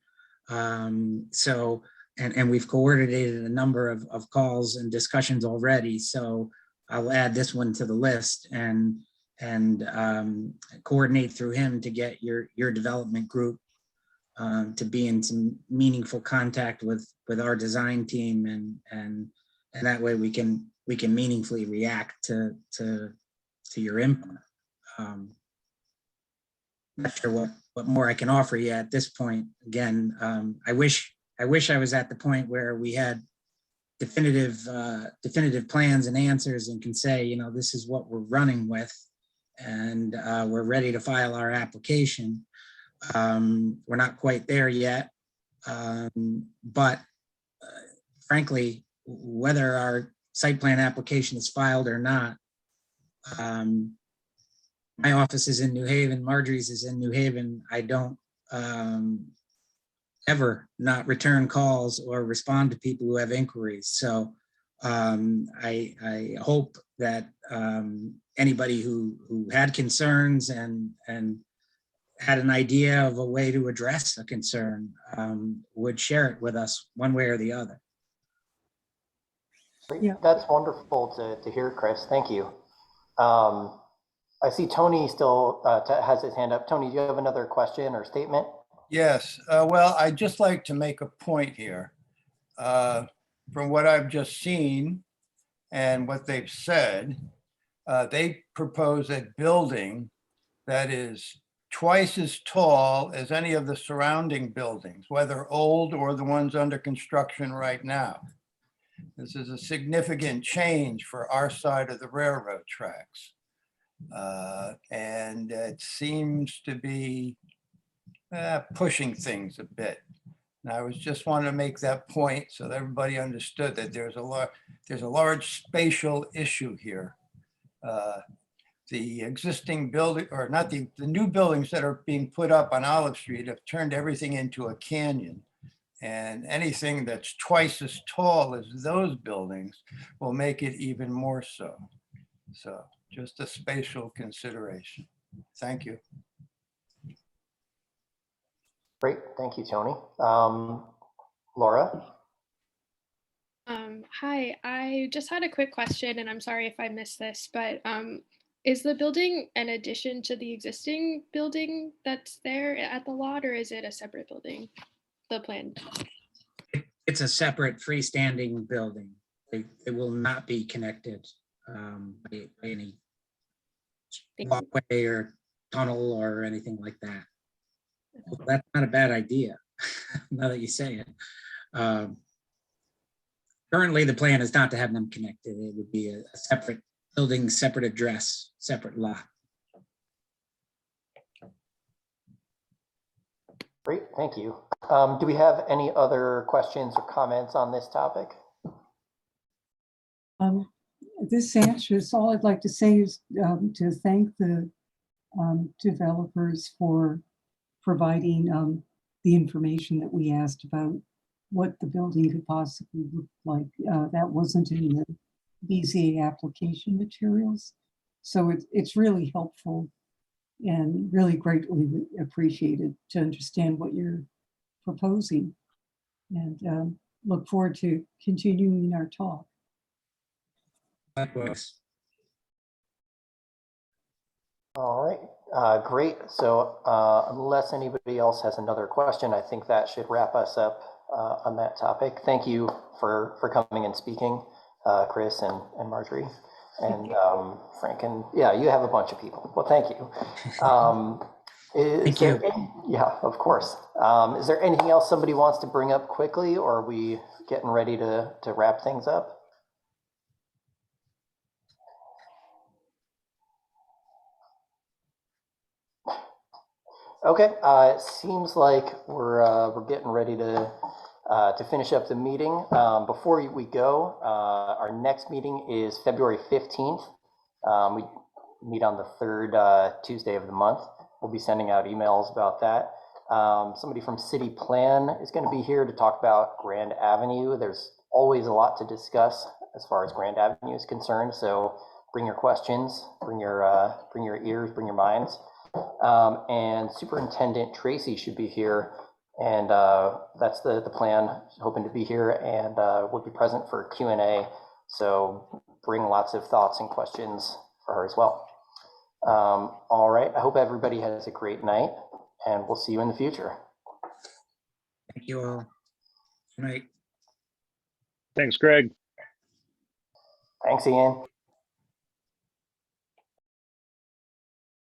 So, and we've coordinated a number of calls and discussions already. So I'll add this one to the list and coordinate through him to get your development group to be in some meaningful contact with our design team, and that way we can meaningfully react to your input. Not sure what more I can offer you at this point. Again, I wish I was at the point where we had definitive plans and answers and can say, you know, this is what we're running with, and we're ready to file our application. We're not quite there yet, but frankly, whether our site plan application is filed or not, my office is in New Haven, Marjorie's is in New Haven. I don't ever not return calls or respond to people who have inquiries. So I hope that anybody who had concerns and had an idea of a way to address a concern would share it with us one way or the other. Yeah. That's wonderful to hear, Chris. Thank you. I see Tony still has his hand up. Tony, do you have another question or statement? Yes, well, I'd just like to make a point here. From what I've just seen and what they've said, they propose a building that is twice as tall as any of the surrounding buildings, whether old or the ones under construction right now. This is a significant change for our side of the railroad tracks. And it seems to be pushing things a bit. And I was just wanting to make that point so that everybody understood that there's a large spatial issue here. The existing building, or not the new buildings that are being put up on Olive Street have turned everything into a canyon. And anything that's twice as tall as those buildings will make it even more so. So just a spatial consideration. Thank you. Great, thank you, Tony. Laura? Hi, I just had a quick question, and I'm sorry if I missed this, but is the building an addition to the existing building that's there at the lot, or is it a separate building, the plan? It's a separate freestanding building. It will not be connected by any walkway or tunnel or anything like that. Well, that's not a bad idea, now that you say it. Currently, the plan is not to have them connected. It would be a separate building, separate address, separate lot. Great, thank you. Do we have any other questions or comments on this topic? This answers, all I'd like to say is to thank the developers for providing the information that we asked about what the building could possibly look like. That wasn't in the BZA application materials. So it's really helpful and really greatly appreciated to understand what you're proposing, and look forward to continuing our talk. Likewise. All right, great. So unless anybody else has another question, I think that should wrap us up on that topic. Thank you for coming and speaking, Chris and Marjorie and Frank, and yeah, you have a bunch of people. Well, thank you. Thank you. Yeah, of course. Is there anything else somebody wants to bring up quickly, or are we getting ready to wrap things up? Okay, it seems like we're getting ready to finish up the meeting. Before we go, our next meeting is February 15th. We meet on the third Tuesday of the month. We'll be sending out emails about that. Somebody from City Plan is going to be here to talk about Grand Avenue. There's always a lot to discuss as far as Grand Avenue is concerned. So bring your questions, bring your ears, bring your minds. And Superintendent Tracy should be here, and that's the plan. She's hoping to be here, and will be present for Q&A. So bring lots of thoughts and questions for her as well. All right, I hope everybody has a great night, and we'll see you in the future. Thank you all. Good night. Thanks, Greg. Thanks, Ian.